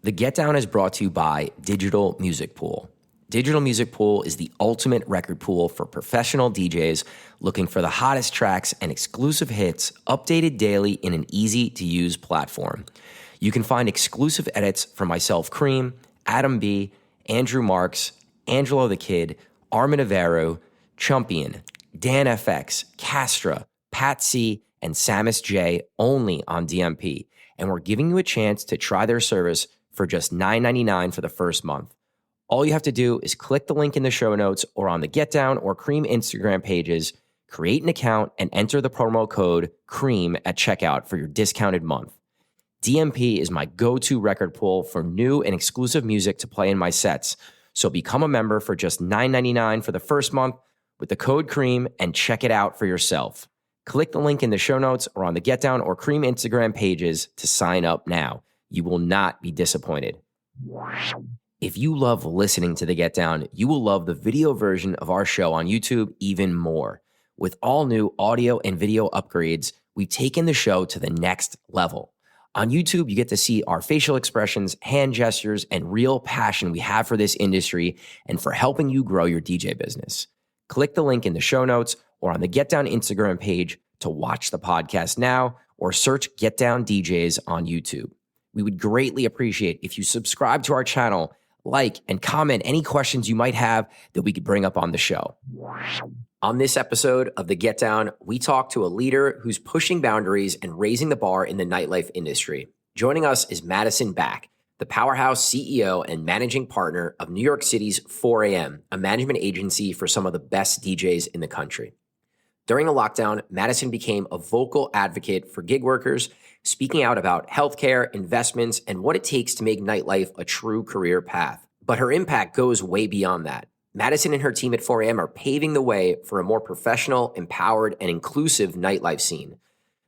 The Get Down is brought to you by Digital Music Pool. Digital Music Pool is the ultimate record pool for professional DJs looking for the hottest tracks and exclusive hits updated daily in an easy-to-use platform. You can find exclusive edits from myself, Cream, Adam B., Andrew Marks, Angelo the Kid, Armin Averu, Chumpian, Dan FX, Castra, Pat C., and Samus J. only on DMP. And we're giving you a chance to try their service for just $9.99 for the first month. All you have to do is click the link in the show notes or on the Get Down or Cream Instagram pages, create an account, and enter the promo code CREAM at checkout for your discounted month. DMP is my go-to record pool for new and exclusive music to play in my sets. So become a member for just $9.99 for the first month with the code CREAM and check it out for yourself. Click the link in the show notes or on the Get Down or Cream Instagram pages to sign up now. You will not be disappointed. If you love listening to the Get Down, you will love the video version of our show on YouTube even more. With all new audio and video upgrades, we've taken the show to the next level. On YouTube, you get to see our facial expressions, hand gestures, and real passion we have for this industry and for helping you grow your DJ business. Click the link in the show notes or on the Get Down Instagram page to watch the podcast now or search Get Down DJs on YouTube. We would greatly appreciate if you subscribe to our channel, like, and comment any questions you might have that we could bring up on the show. On this episode of The Get Down, we talk to a leader who's pushing boundaries and raising the bar in the nightlife industry. Joining us is Madison Back, the powerhouse CEO and managing partner of New York City's 4am, a management agency for some of the best DJs in the country. During the lockdown, Madison became a vocal advocate for gig workers, speaking out about healthcare, investments, and what it takes to make nightlife a true career path. But her impact goes way beyond that. Madison and her team at 4am are paving the way for a more professional, empowered, and inclusive nightlife scene.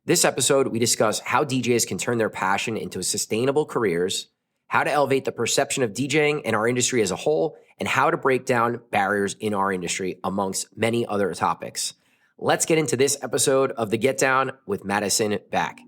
This episode, we discuss how DJs can turn their passion into sustainable careers, how to elevate the perception of DJing and our industry as a whole, and how to break down barriers in our industry, amongst many other topics. Let's get into this episode of The Get Down with Madison Back.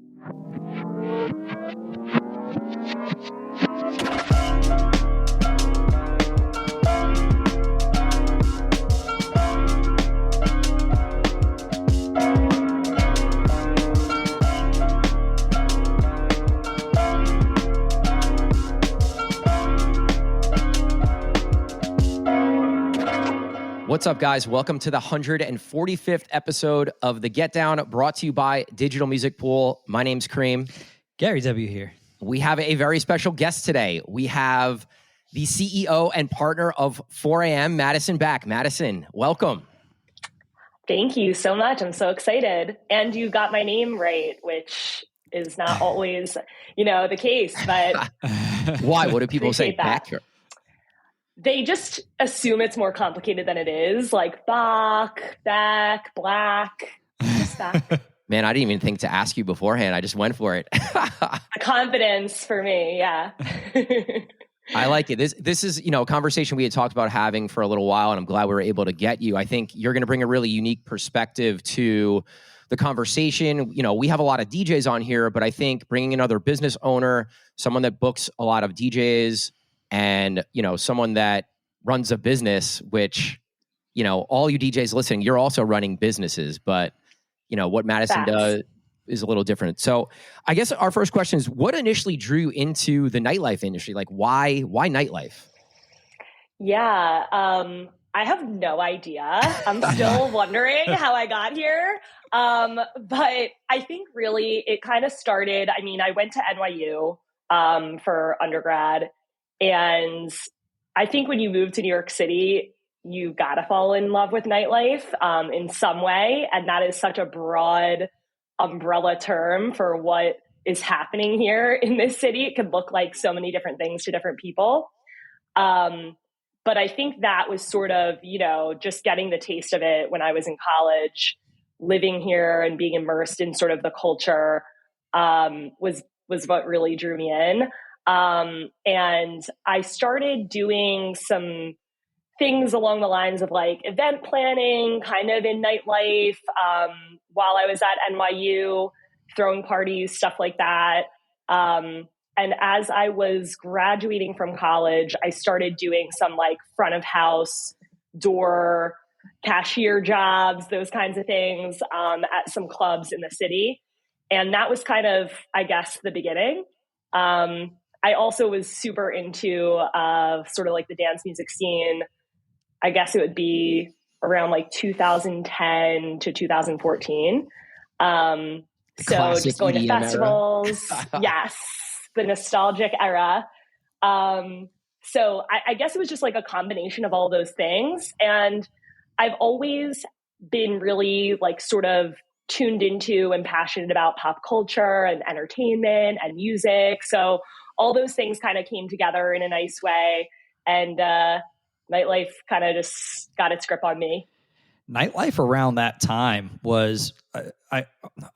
What's up, guys? Welcome to the 145th episode of The Get Down, brought to you by Digital Music Pool. My name's Cream. Gary W. here. We have a very special guest today. We have the CEO and partner of 4am, Madison Back. Madison, welcome. Thank you so much. I'm so excited. And you got my name right, which is not always, the case, but... Why? What do people say? Back? They just assume it's more complicated than it is, like Back, Black, just Back. Man, I didn't even think to ask you beforehand. I just went for it. The confidence for me, yeah. I like it. This is, a conversation we had talked about having for a little while, and I'm glad we were able to get you. I think you're going to bring a really unique perspective to the conversation. We have a lot of DJs on here, but I think bringing another business owner, someone that books a lot of DJs, and, someone that runs a business, which, all you DJs listening, you're also running businesses, but, what Madison does is a little different. So I guess our first question is, what initially drew you into the nightlife industry? Like, why nightlife? Yeah, I have no idea. I'm still wondering how I got here. But I think really it kind of started, I went to NYU for undergrad. And I think when you move to New York City, you got to fall in love with nightlife in some way. And that is such a broad umbrella term for what is happening here in this city. It could look like so many different things to different people. But I think that was sort of, just getting the taste of it when I was in college, living here and being immersed in sort of the culture was what really drew me in. And I started doing some things along the lines of like event planning, kind of in nightlife, while I was at NYU, throwing parties, stuff like that. And as I was graduating from college, I started doing some like front of house, door, cashier jobs, those kinds of things at some clubs in the city. And that was kind of, I guess, the beginning. I also was super into sort of like the dance music scene. I guess it would be around like 2010 to 2014. So Classic just going to EDM era. festivals. Yes, the nostalgic era. So I guess it was just like a combination of all those things. And I've always been really like sort of tuned into and passionate about pop culture and entertainment and music. So all those things kind of came together in a nice way. And nightlife kind of just got its grip on me. Nightlife around that time was I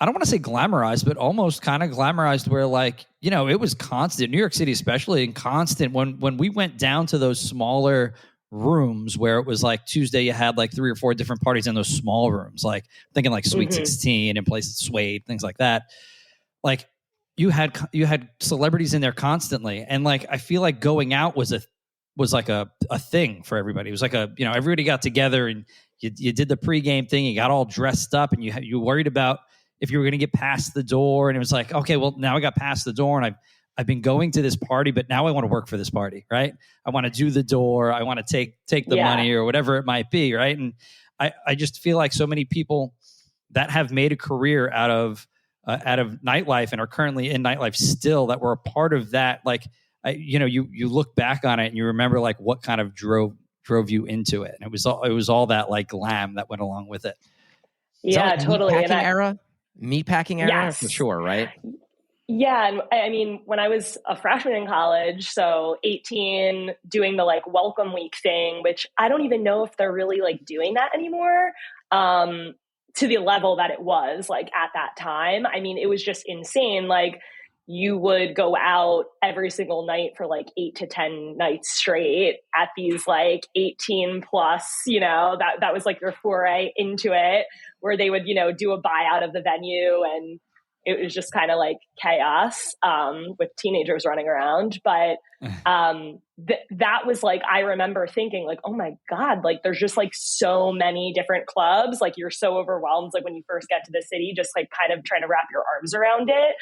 don't want to say glamorized, but almost kind of glamorized where like, you know, it was constant, New York City especially, and constant when we went down to those smaller rooms where it was like Tuesday you had like 3 or 4 different parties in those small rooms, like thinking like Sweet 16 and places Suede, things like that. Like you had celebrities in there constantly, and like I feel like going out was like a thing for everybody. It was like a, you know, everybody got together and you did the pregame thing. You got all dressed up, and you worried about if you were going to get past the door. And it was like, okay, well now I got past the door, and I've been going to this party, but now I want to work for this party, right? I want to do the door. I want to take the money or whatever it might be, right? And I just feel like so many people that have made a career out of nightlife and are currently in nightlife still, that were a part of that. Like, you look back on it and you remember like what kind of drove you into it, and it was all that like glam that went along with it. Yeah, totally. Meatpacking era, yes, for sure, right? Yeah, and I mean, when I was a freshman in college, so 18, doing the like welcome week thing, which I don't even know if they're really like doing that anymore, to the level that it was like at that time. I mean, it was just insane. Like, you would go out every single night for like 8 to 10 nights straight at these like 18 plus, that was like your foray into it, where they would, do a buyout of the venue, and it was just kind of like chaos with teenagers running around. But that was like, I remember thinking like, oh my God, like there's just like so many different clubs. Like, you're so overwhelmed, like when you first get to the city, just like kind of trying to wrap your arms around it.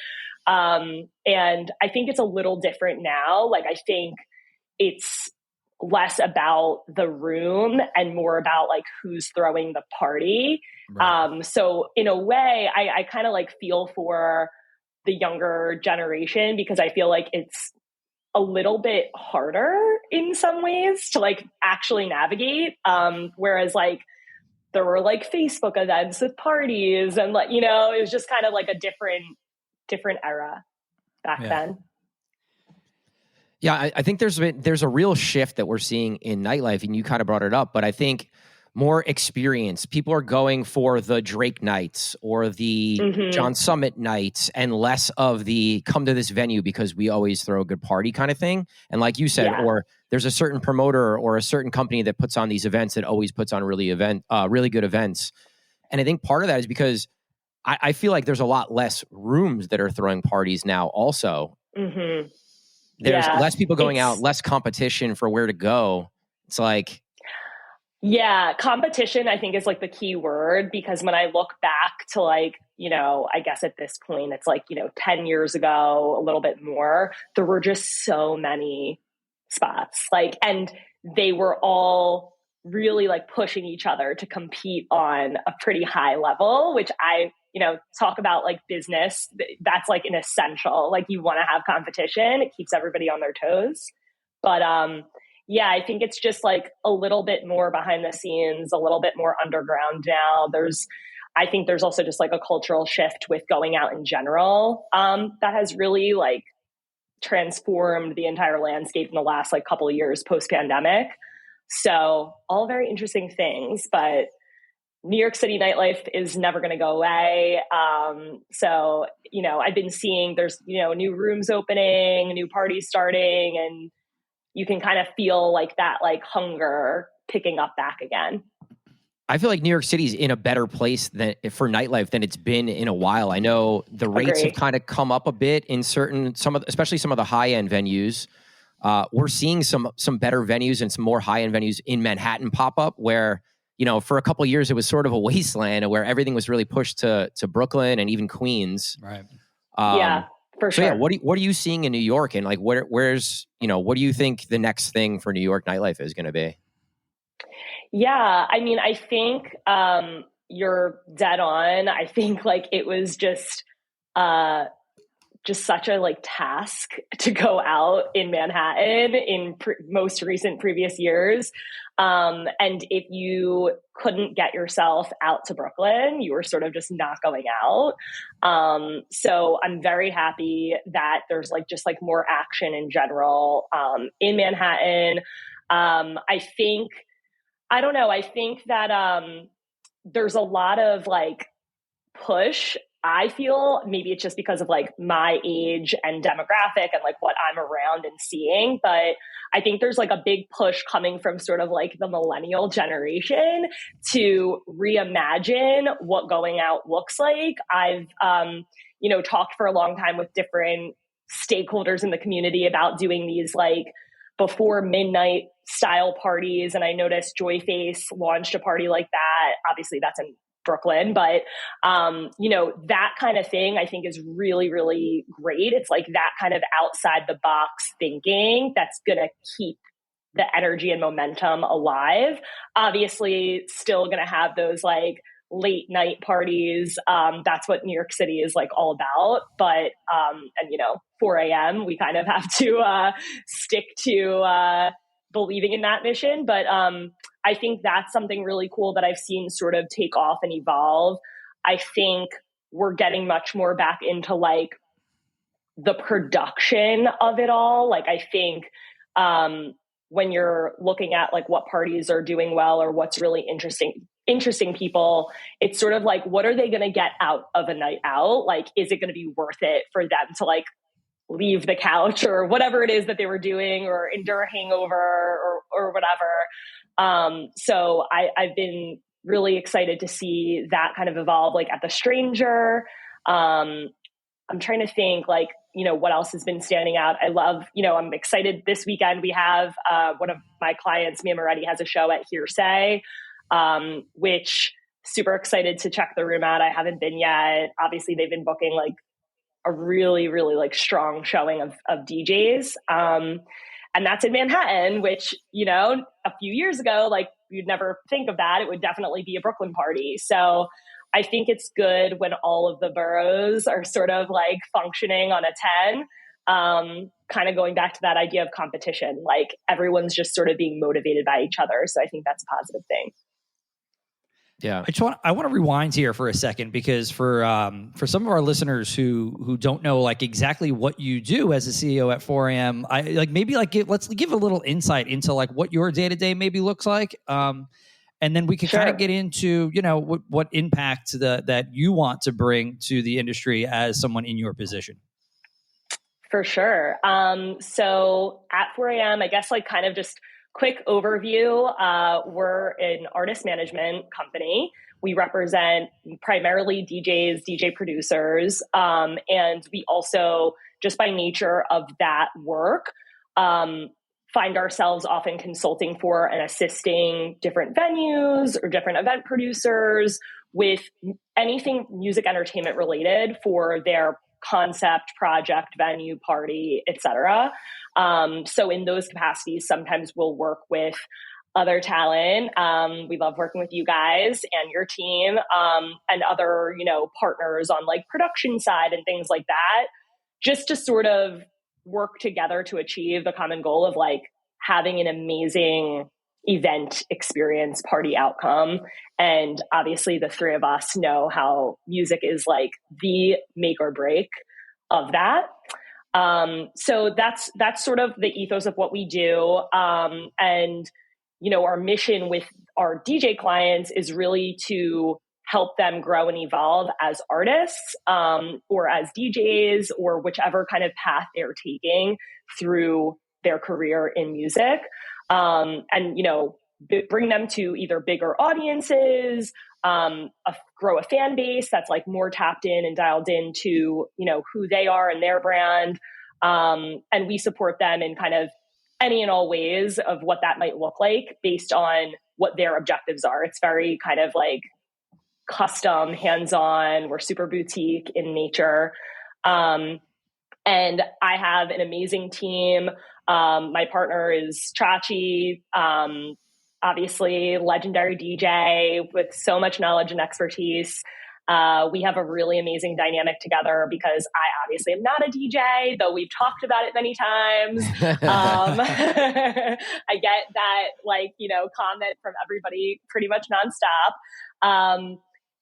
And I think it's a little different now. Like, I think it's less about the room and more about like who's throwing the party. Right. So in a way, I kind of like feel for the younger generation, because I feel like it's a little bit harder in some ways to like actually navigate. Whereas like there were like Facebook events with parties, and like, it was just kind of like a different era back then. Yeah, I think there's a real shift that we're seeing in nightlife, and you kind of brought it up, but I think more experience. People are going for the Drake nights or the John Summit nights, and less of the come to this venue because we always throw a good party kind of thing. And like you said, or there's a certain promoter or a certain company that puts on these events that always puts on really good events. And I think part of that is because I feel like there's a lot less rooms that are throwing parties now also. There's less people going out, less competition for where to go. It's like... Yeah, competition, I think, is like the key word, because when I look back to like, I guess at this point, it's like, 10 years ago, a little bit more, there were just so many spots, like, and they were all really like pushing each other to compete on a pretty high level, which I, talk about like business. That's like an essential, like you want to have competition. It keeps everybody on their toes. But, yeah, I think it's just like a little bit more behind the scenes, a little bit more underground now. I think there's also just like a cultural shift with going out in general that has really like transformed the entire landscape in the last like couple of years post-pandemic. So all very interesting things, but New York City nightlife is never going to go away. So, I've been seeing there's, new rooms opening, new parties starting, and you can kind of feel like that, like hunger picking up back again. I feel like New York City's in a better place for nightlife than it's been in a while. I know the rates have kind of come up a bit in especially some of the high end venues. We're seeing some better venues and some more high end venues in Manhattan pop up where, for a couple of years it was sort of a wasteland where everything was really pushed to Brooklyn and even Queens. Right. Yeah, for sure. So yeah, what are you seeing in New York, and like where's what do you think the next thing for New York nightlife is going to be? Yeah, I mean, I think you're dead on. I think like it was just such a like task to go out in Manhattan in most recent previous years. And if you couldn't get yourself out to Brooklyn, you were sort of just not going out. So I'm very happy that there's like just like more action in general in Manhattan. I don't know. I think that there's a lot of like push. I feel maybe it's just because of like my age and demographic and like what I'm around and seeing. But I think there's like a big push coming from sort of like the millennial generation to reimagine what going out looks like. I've, talked for a long time with different stakeholders in the community about doing these like before midnight style parties. And I noticed Joyface launched a party like that. Obviously that's in Brooklyn, but that kind of thing I think is really, really great. It's like that kind of outside the box thinking that's going to keep the energy and momentum alive. Obviously still going to have those like late night parties. That's what New York City is like all about. But, 4 a.m. we kind of have to stick to believing in that mission. But I think that's something really cool that I've seen sort of take off and evolve. I think we're getting much more back into like the production of it all. Like I think when you're looking at like what parties are doing well or what's really interesting people, it's sort of like, what are they going to get out of a night out? Like, is it going to be worth it for them to like leave the couch or whatever it is that they were doing or endure a hangover or whatever. So I've been really excited to see that kind of evolve like at the Stranger. I'm trying to think like, what else has been standing out. I love, I'm excited this weekend. We have one of my clients, Mia Moretti, has a show at Hearsay, which super excited to check the room out. I haven't been yet. Obviously they've been booking like a really, really like strong showing of DJs. And that's in Manhattan, which, a few years ago, like you'd never think of that. It would definitely be a Brooklyn party. So I think it's good when all of the boroughs are sort of like functioning on a 10, kind of going back to that idea of competition, like everyone's just sort of being motivated by each other. So I think that's a positive thing. Yeah, I want to rewind here for a second because for some of our listeners who don't know like exactly what you do as a CEO at 4 a.m., let's give a little insight into like what your day to day maybe looks like, and then we can kind of get into what impact that you want to bring to the industry as someone in your position. For sure. So at 4 a.m., I guess like kind of just quick overview. We're an artist management company. We represent primarily DJs, DJ producers, and we also, just by nature of that work, find ourselves often consulting for and assisting different venues or different event producers with anything music entertainment related for their concept, project, venue, party, etc. So in those capacities, sometimes we'll work with other talent. We love working with you guys and your team, and other, partners on like production side and things like that, just to sort of work together to achieve the common goal of like having an amazing event experience, party outcome. And obviously the three of us know how music is like the make or break of that. So that's sort of the ethos of what we do. And, our mission with our DJ clients is really to help them grow and evolve as artists, or as DJs, or whichever kind of path they're taking through their career in music. And, bring them to either bigger audiences, grow a fan base that's like more tapped in and dialed into, who they are and their brand. And we support them in kind of any and all ways of what that might look like based on what their objectives are. It's very kind of like custom, hands-on. We're super boutique in nature. And I have an amazing team. My partner is Chachi, obviously legendary DJ with so much knowledge and expertise. We have a really amazing dynamic together because I obviously am not a DJ, though we've talked about it many times. I get that, comment from everybody pretty much nonstop.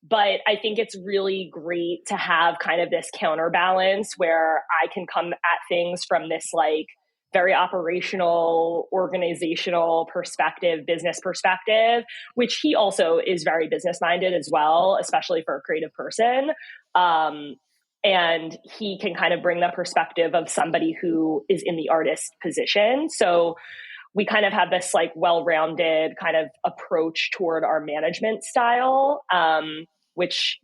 But I think it's really great to have kind of this counterbalance where I can come at things from this like very operational, organizational perspective, business perspective, which he also is very business minded as well, especially for a creative person. And he can kind of bring the perspective of somebody who is in the artist position. So we kind of have this like well-rounded kind of approach toward our management style, which,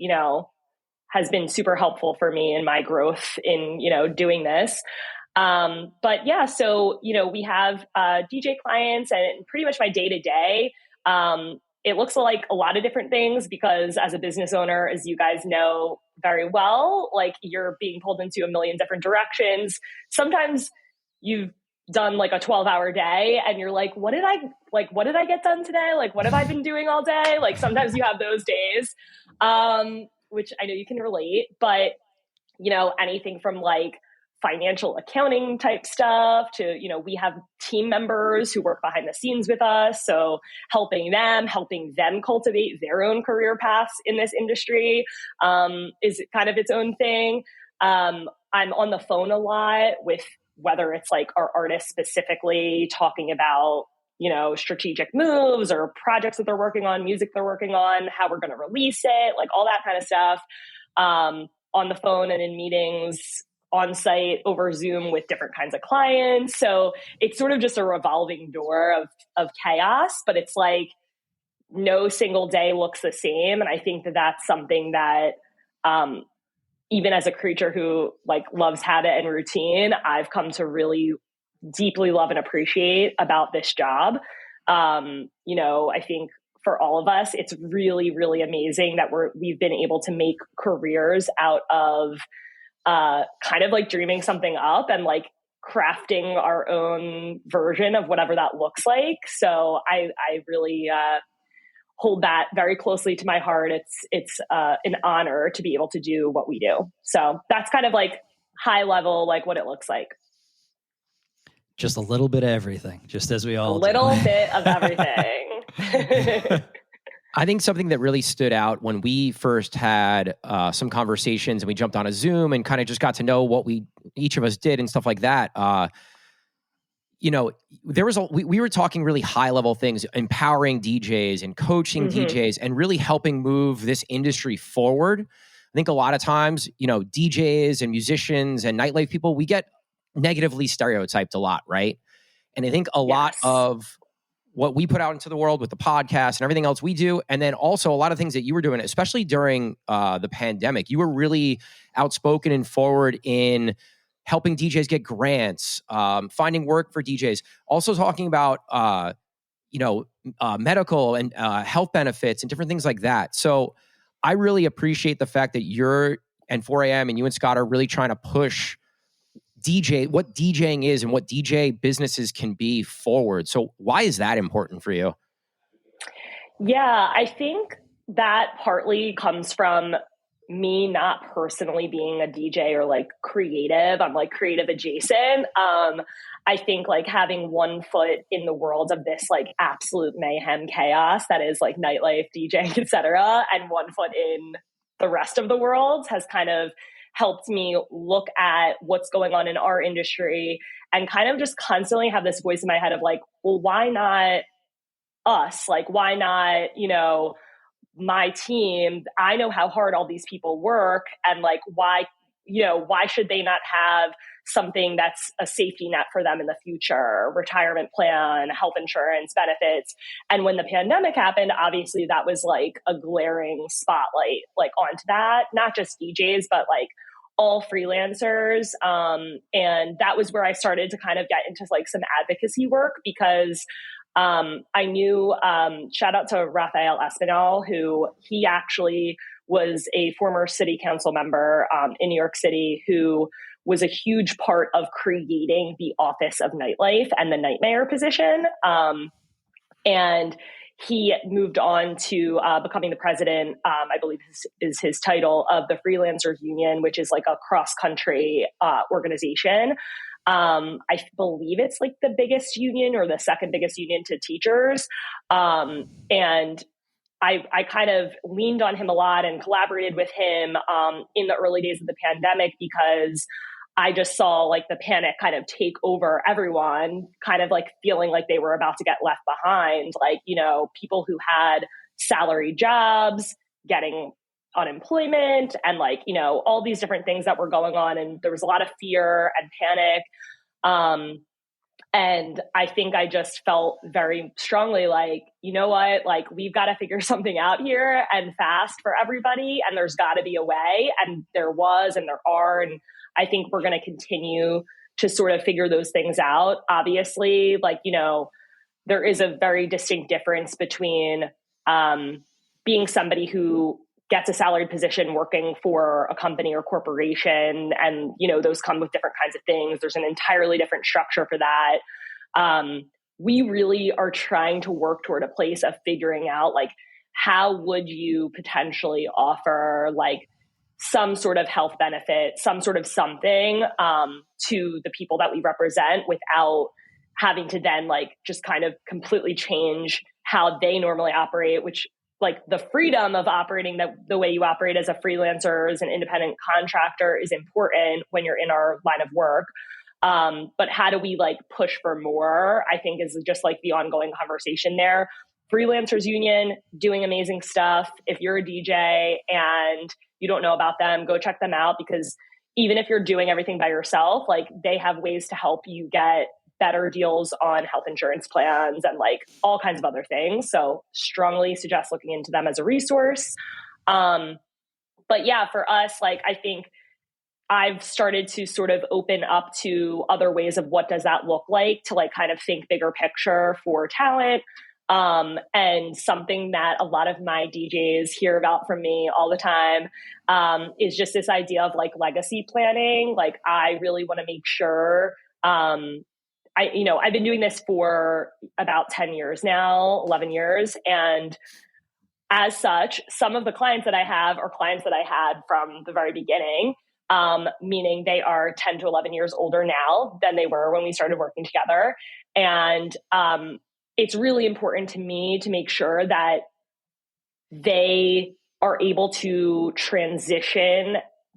has been super helpful for me in my growth in, doing this. But yeah, so, we have DJ clients and pretty much my day to day. It looks like a lot of different things because as a business owner, as you guys know very well, like you're being pulled into a million different directions. Sometimes you've done like a 12-hour day and you're like, what did I get done today? Like, what have I been doing all day? Like sometimes you have those days, which I know you can relate, but anything from like financial accounting type stuff to, we have team members who work behind the scenes with us. So helping them cultivate their own career paths in this industry is kind of its own thing. I'm on the phone a lot with whether it's like our artists specifically talking about, strategic moves or projects that they're working on, music they're working on, how we're going to release it, like all that kind of stuff, on the phone and in meetings on site over Zoom with different kinds of clients. So it's sort of just a revolving door of chaos, but it's like no single day looks the same. And I think that that's something that, even as a creature who like loves habit and routine, I've come to really deeply love and appreciate about this job. I think for all of us, it's really, really amazing that we've been able to make careers out of kind of like dreaming something up and like crafting our own version of whatever that looks like. So I really hold that very closely to my heart. It's an honor to be able to do what we do. So that's kind of like high level, like what it looks like. Just a little bit of everything, just as we all a little bit of everything. I think something that really stood out when we first had some conversations and we jumped on a Zoom and kind of just got to know what each of us did and stuff like that. There was we were talking really high level things, empowering DJs and coaching DJs and really helping move this industry forward. I think a lot of times, DJs and musicians and nightlife people, we get negatively stereotyped a lot, right? And I think a lot of what we put out into the world with the podcast and everything else we do, and then also a lot of things that you were doing, especially during the pandemic, you were really outspoken and forward in helping DJs get grants, finding work for DJs, also talking about, medical and health benefits and different things like that. So I really appreciate the fact that you're and 4am and you and Scott are really trying to push what DJing is and what DJ businesses can be forward. So why is that important for you? Yeah, I think that partly comes from me not personally being a DJ or like creative. I'm like creative adjacent. I think like having one foot in the world of this like absolute mayhem chaos that is like nightlife, DJing, etc., and one foot in the rest of the world has kind of helped me look at what's going on in our industry and kind of just constantly have this voice in my head of like, well, why not us? Like, why not, my team? I know how hard all these people work and like, why why should they not have something that's a safety net for them in the future, retirement plan, health insurance, benefits. And when the pandemic happened, obviously that was like a glaring spotlight like onto that, not just DJs, but like all freelancers. And that was where I started to kind of get into like some advocacy work because I knew, shout out to Rafael Espinal, who he actually was a former city council member in New York City who was a huge part of creating the Office of Nightlife and the Night Mayor position. And he moved on to becoming the president, I believe is his title, of the Freelancers Union, which is like a cross-country organization. I believe it's like the biggest union or the second biggest union to teachers. And I kind of leaned on him a lot and collaborated with him in the early days of the pandemic because I just saw like the panic kind of take over everyone, kind of like feeling like they were about to get left behind. Like, people who had salary jobs getting unemployment and like, all these different things that were going on. And there was a lot of fear and panic. And I think I just felt very strongly like, you know what, like we've got to figure something out here and fast for everybody. And there's got to be a way. And there was, and there are. And I think we're going to continue to sort of figure those things out. Obviously, like, there is a very distinct difference between being somebody who gets a salaried position working for a company or corporation. And, those come with different kinds of things. There's an entirely different structure for that. We really are trying to work toward a place of figuring out, like, how would you potentially offer, like, some sort of health benefit, some sort of something to the people that we represent without having to then, like, just kind of completely change how they normally operate, which, like, the freedom of operating the way you operate as a freelancer, as an independent contractor is important when you're in our line of work. But how do we like push for more, I think is just like the ongoing conversation there. Freelancers Union doing amazing stuff. If you're a DJ and you don't know about them, go check them out, because even if you're doing everything by yourself, like they have ways to help you get better deals on health insurance plans and like all kinds of other things. So strongly suggest looking into them as a resource. But yeah, for us, like, I think I've started to sort of open up to other ways of what does that look like to like kind of think bigger picture for talent. And something that a lot of my DJs hear about from me all the time is just this idea of like legacy planning. Like, I really want to make sure, I've been doing this for about 10 years now, 11 years. And as such, some of the clients that I have are clients that I had from the very beginning, meaning they are 10 to 11 years older now than they were when we started working together. And it's really important to me to make sure that they are able to transition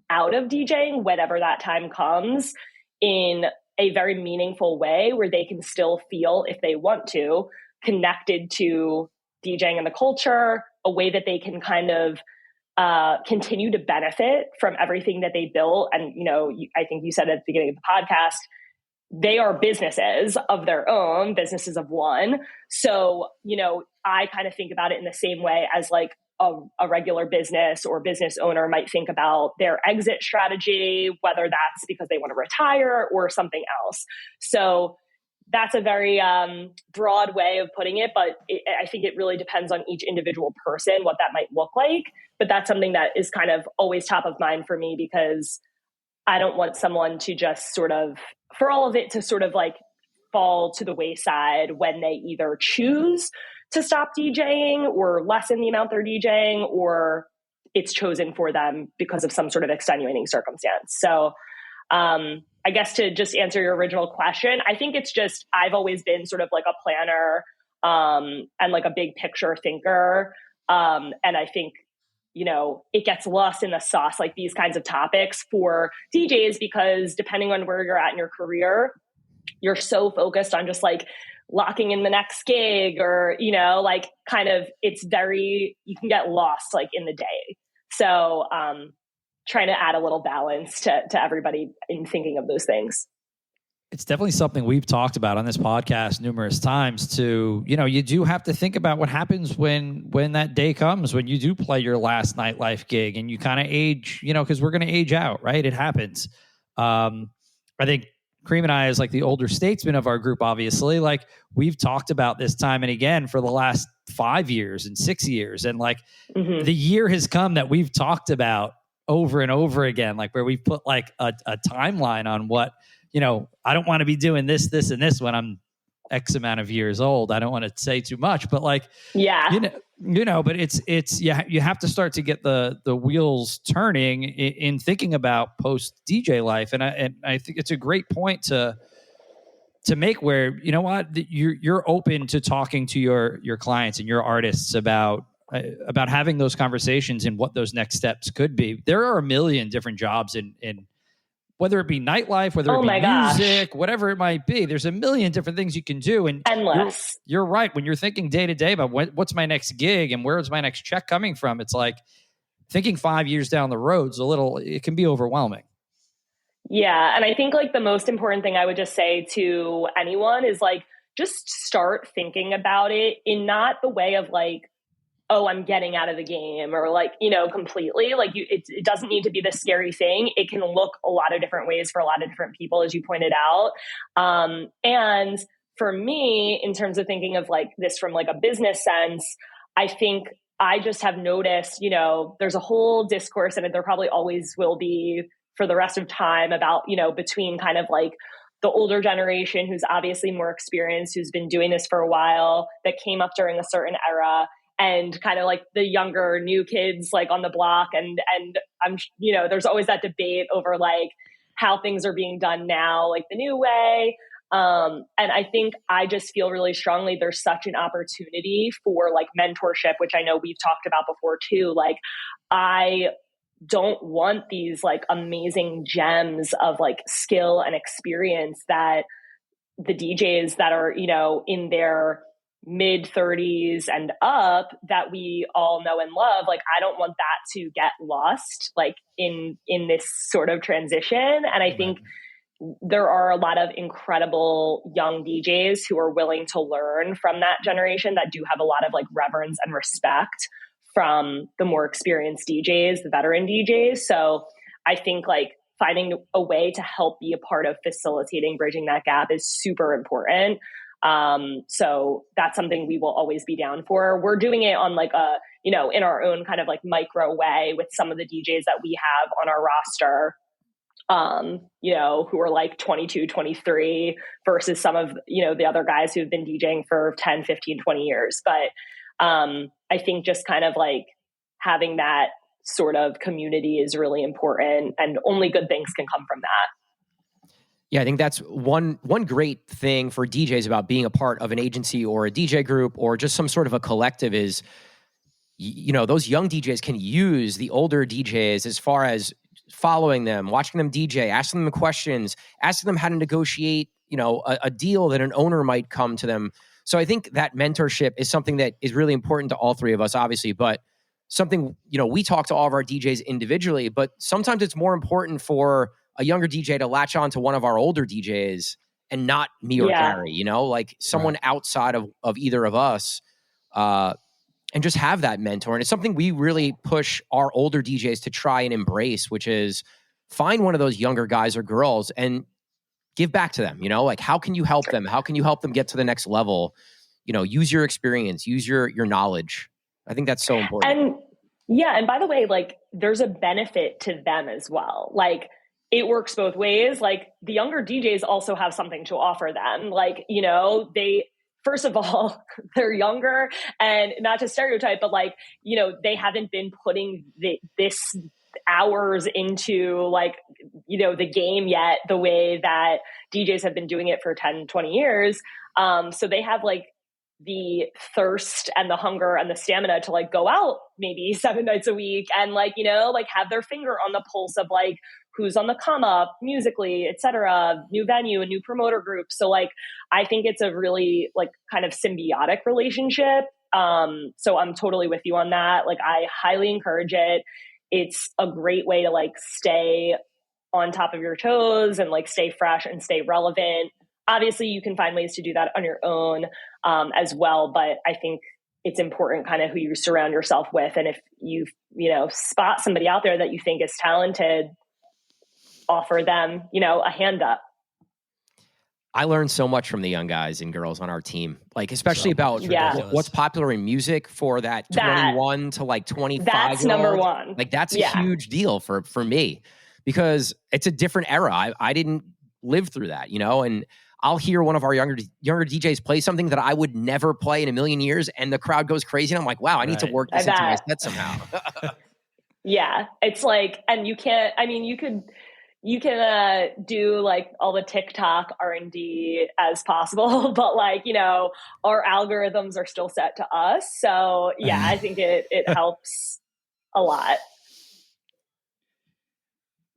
out of DJing whenever that time comes in a very meaningful way where they can still feel, if they want to, connected to DJing and the culture, a way that they can kind of continue to benefit from everything that they built. And, I think you said at the beginning of the podcast, they are businesses of their own, businesses of one. So, I kind of think about it in the same way as like a regular business or business owner might think about their exit strategy, whether that's because they want to retire or something else. So that's a very broad way of putting it, but I think it really depends on each individual person, what that might look like. But that's something that is kind of always top of mind for me, because I don't want someone to just sort of, for all of it to sort of like fall to the wayside when they either choose to stop DJing or lessen the amount they're DJing, or it's chosen for them because of some sort of extenuating circumstance. So I guess to just answer your original question, I think it's just, I've always been sort of like a planner and like a big picture thinker. And I think, it gets lost in the sauce, like these kinds of topics for DJs, because depending on where you're at in your career, you're so focused on just like locking in the next gig or, like kind of, it's very, you can get lost like in the day. So trying to add a little balance to everybody in thinking of those things. It's definitely something we've talked about on this podcast numerous times to, you do have to think about what happens when that day comes, when you do play your last nightlife gig and you kind of age, because we're going to age out, right? It happens. I think Cream and I, as like the older statesman of our group, obviously, like we've talked about this time and again for the last 5 years and 6 years. And like the year has come that we've talked about over and over again, like where we've put like a timeline on what, I don't want to be doing this, and this when I'm X amount of years old. I don't want to say too much, but like, but it's, you have to start to get the wheels turning in thinking about post DJ life. And I think it's a great point to make where, you're open to talking to your clients and your artists about having those conversations and what those next steps could be. There are a million different jobs in whether it be nightlife, whether it be music, whatever it might be. There's a million different things you can do. And endless. You're right. When you're thinking day to day about what's my next gig and where's my next check coming from, it's like thinking 5 years down the road it can be overwhelming. Yeah. And I think like the most important thing I would just say to anyone is like, just start thinking about it in not the way of like, oh, I'm getting out of the game or like, completely like it doesn't need to be this scary thing. It can look a lot of different ways for a lot of different people, as you pointed out. And for me, in terms of thinking of like this from like a business sense, I think I just have noticed, there's a whole discourse, and there probably always will be for the rest of time about, between kind of like the older generation who's obviously more experienced, who's been doing this for a while, that came up during a certain era, and kind of like the younger new kids like on the block. And I'm, there's always that debate over like how things are being done now, like the new way. And I think I just feel really strongly there's such an opportunity for like mentorship, which I know we've talked about before too. Like I don't want these like amazing gems of like skill and experience that the DJs that are, in their mid 30s and up that we all know and love, like I don't want that to get lost like in this sort of transition. And I think there are a lot of incredible young DJs who are willing to learn from that generation that do have a lot of like reverence and respect from the more experienced DJs, the veteran DJs. So I think like finding a way to help be a part of facilitating bridging that gap is super important. So that's something we will always be down for. We're doing it on like a, in our own kind of like micro way with some of the DJs that we have on our roster, who are like 22, 23 versus some of, the other guys who've been DJing for 10, 15, 20 years. But, I think just kind of like having that sort of community is really important, and only good things can come from that. Yeah, I think that's one great thing for DJs about being a part of an agency or a DJ group or just some sort of a collective is, those young DJs can use the older DJs as far as following them, watching them DJ, asking them questions, asking them how to negotiate, a deal that an owner might come to them. So I think that mentorship is something that is really important to all three of us, obviously, but something, we talk to all of our DJs individually, but sometimes it's more important for a younger DJ to latch on to one of our older DJs and not me or Gary, like someone outside of either of us, and just have that mentor. And it's something we really push our older DJs to try and embrace, which is find one of those younger guys or girls and give back to them, like how can you help them? How can you help them get to the next level? Use your experience, use your knowledge. I think that's so important. And by the way, like there's a benefit to them as well. Like it works both ways. Like the younger DJs also have something to offer them. Like, they, first of all, they're younger, and not to stereotype, but like, they haven't been putting this hours into like, the game yet, the way that DJs have been doing it for 10, 20 years. So they have like the thirst and the hunger and the stamina to like go out maybe 7 nights a week and like, like have their finger on the pulse of like who's on the come up musically, et cetera, new venue, a new promoter group. So like, I think it's a really like kind of symbiotic relationship. So I'm totally with you on that. Like I highly encourage it. it's a great way to like stay on top of your toes and like stay fresh and stay relevant. Obviously you can find ways to do that on your own as well. But I think it's important kind of who you surround yourself with. And if you spot somebody out there that you think is talented, offer them, a hand up. I learned so much from the young guys and girls on our team, like especially about what's popular in music for that 21 to like 25. That's number one. Like that's a huge deal for me because it's a different era. I didn't live through that, and I'll hear one of our younger DJs play something that I would never play in a million years, and the crowd goes crazy. And I'm like, wow, I need to work this into my set somehow. Yeah, it's like, and you can't. I mean, you can do like all the TikTok R&D as possible, but like, our algorithms are still set to us. So yeah, I think it helps a lot.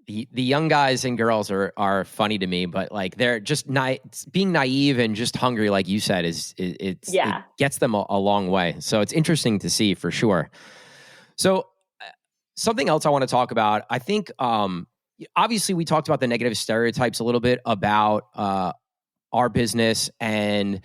The young guys and girls are funny to me, but like they're just being naive and just hungry, like you said, it gets them a long way. So it's interesting to see for sure. So something else I want to talk about, I think, obviously we talked about the negative stereotypes a little bit about our business, and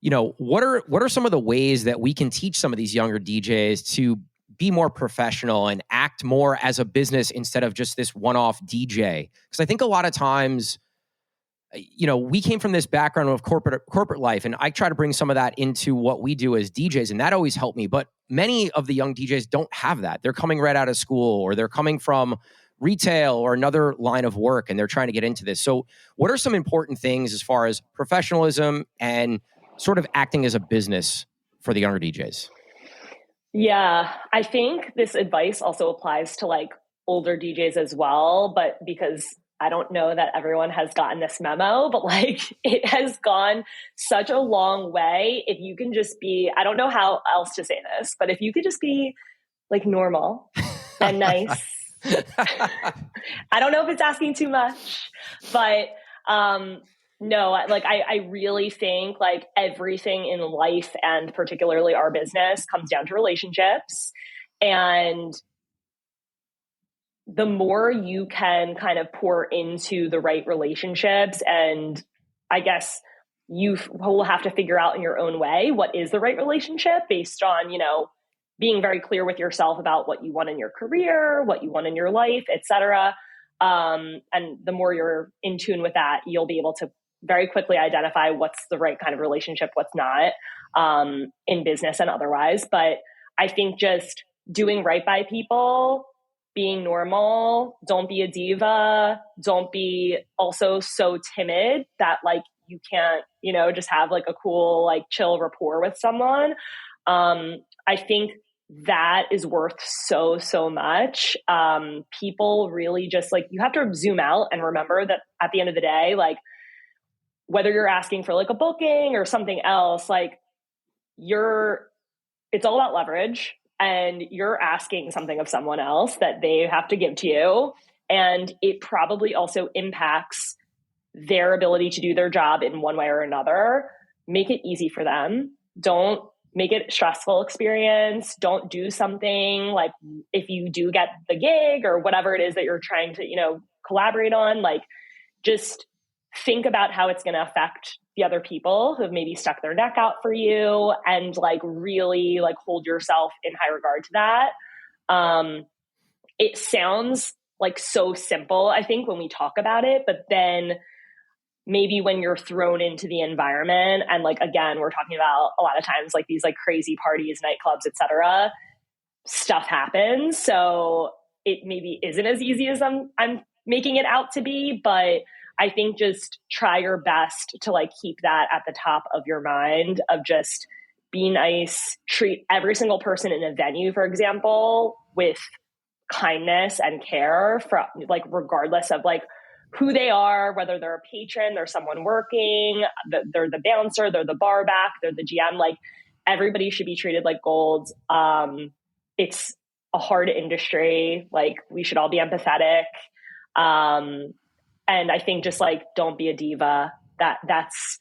what are some of the ways that we can teach some of these younger DJs to be more professional and act more as a business instead of just this one-off DJ? Because I think a lot of times, we came from this background of corporate life, and I try to bring some of that into what we do as DJs, and that always helped me. But many of the young DJs don't have that. They're coming right out of school, or they're coming from retail or another line of work, and they're trying to get into this. So what are some important things as far as professionalism and sort of acting as a business for the younger DJs? Yeah, I think this advice also applies to like older DJs as well, but because I don't know that everyone has gotten this memo, but like it has gone such a long way. If you can just be, I don't know how else to say this, but if you could just be like normal and nice. I don't know if it's asking too much, but no, like I really think like everything in life, and particularly our business, comes down to relationships. And the more you can kind of pour into the right relationships, and I guess you will have to figure out in your own way what is the right relationship based on, being very clear with yourself about what you want in your career, what you want in your life, etc. And the more you're in tune with that, you'll be able to very quickly identify what's the right kind of relationship, what's not, in business and otherwise. But I think just doing right by people, being normal, don't be a diva, don't be also so timid that like you can't, just have like a cool, like chill rapport with someone. I think that is worth so much. People really just like, you have to zoom out and remember that at the end of the day, like whether you're asking for like a booking or something else, like it's all about leverage, and you're asking something of someone else that they have to give to you. And it probably also impacts their ability to do their job in one way or another. Make it easy for them. Don't make it a stressful experience. Don't do something like, if you do get the gig or whatever it is that you're trying to, collaborate on, like just think about how it's going to affect the other people who have maybe stuck their neck out for you, and like really like hold yourself in high regard to that. It sounds like so simple, I think, when we talk about it, but then maybe when you're thrown into the environment, and like, again, we're talking about a lot of times like these like crazy parties, nightclubs, etc., stuff happens. So it maybe isn't as easy as I'm making it out to be, but I think just try your best to like keep that at the top of your mind, of just be nice, treat every single person in a venue, for example, with kindness and care, from like regardless of like who they are, whether they're a patron, they're someone working, they're the bouncer, they're the bar back, they're the GM, like everybody should be treated like gold. It's a hard industry. Like we should all be empathetic. And I think just like, don't be a diva. That's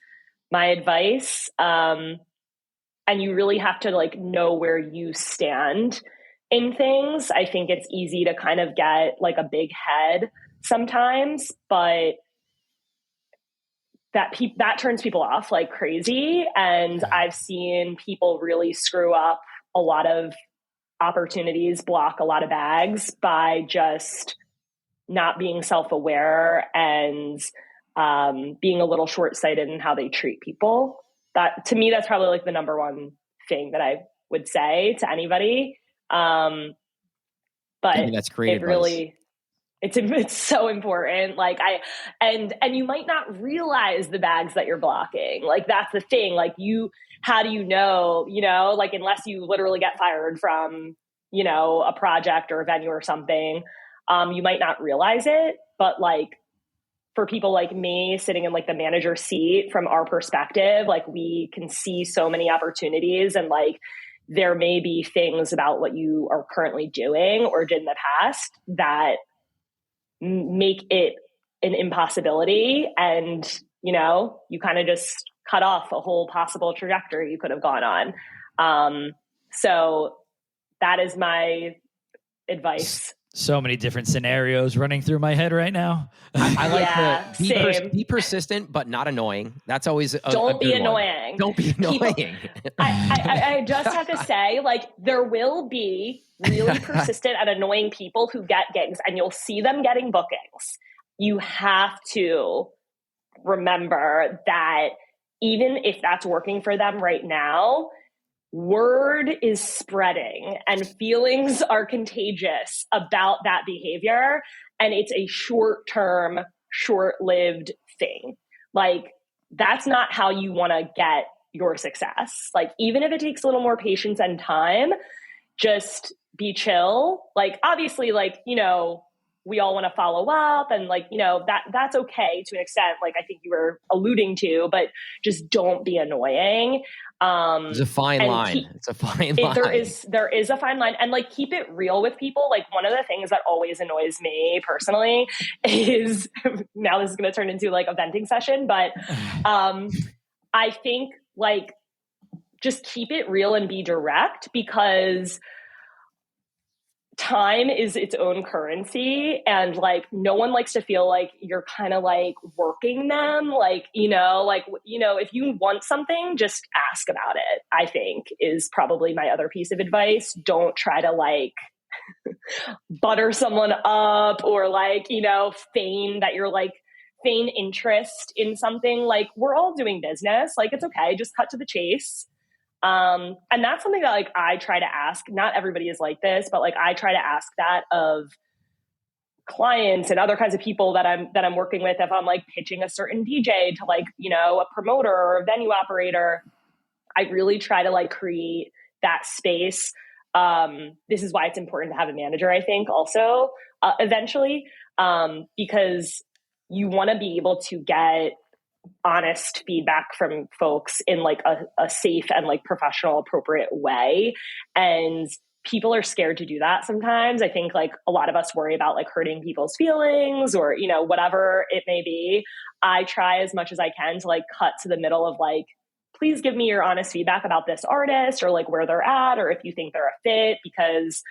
my advice. And you really have to like know where you stand in things. I think it's easy to kind of get like a big head sometimes, but that turns people off like crazy. And I've seen people really screw up a lot of opportunities, block a lot of bags by just not being self-aware and being a little short-sighted in how they treat people. That, to me, that's probably like the number one thing that I would say to anybody. But that's great advice. Really, it's so important. Like and you might not realize the bags that you're blocking. Like that's the thing. Like how do you know, like unless you literally get fired from, a project or a venue or something, you might not realize it. But like for people like me sitting in like the manager seat, from our perspective, like we can see so many opportunities, and like there may be things about what you are currently doing or did in the past that make it an impossibility. And, you kind of just cut off a whole possible trajectory you could have gone on. So that is my advice. So many different scenarios running through my head right now. I like be persistent, but not annoying. That's always don't be annoying. Don't be annoying. I just have to say, like, there will be really persistent and annoying people who get gigs, and you'll see them getting bookings. You have to remember that even if that's working for them right now, word is spreading and feelings are contagious about that behavior. And it's a short-term, short-lived thing. Like, that's not how you want to get your success. Like, even if it takes a little more patience and time, just be chill. Like, obviously, like, we all want to follow up, and like, that's okay to an extent, like I think you were alluding to, but just don't be annoying. It's a fine line. It's a fine line. There is a fine line, and like keep it real with people. Like one of the things that always annoys me personally is now this is going to turn into like a venting session, but I think like just keep it real and be direct, because time is its own currency, and like no one likes to feel like you're kind of like working them. Like, if you want something, just ask about it, I think is probably my other piece of advice. Don't try to like butter someone up or like, feign interest in something. Like, we're all doing business. Like, it's okay. Just cut to the chase. And that's something that like I try to ask. Not everybody is like this, but like I try to ask that of clients and other kinds of people that I'm working with. If I'm like pitching a certain DJ to like, a promoter or a venue operator, I really try to like create that space. This is why it's important to have a manager, I think, also eventually, because you want to be able to get honest feedback from folks in like a safe and like professional, appropriate way. And people are scared to do that sometimes. I think like a lot of us worry about like hurting people's feelings or, whatever it may be. I try as much as I can to like cut to the middle of like, please give me your honest feedback about this artist or like where they're at, or if you think they're a fit, because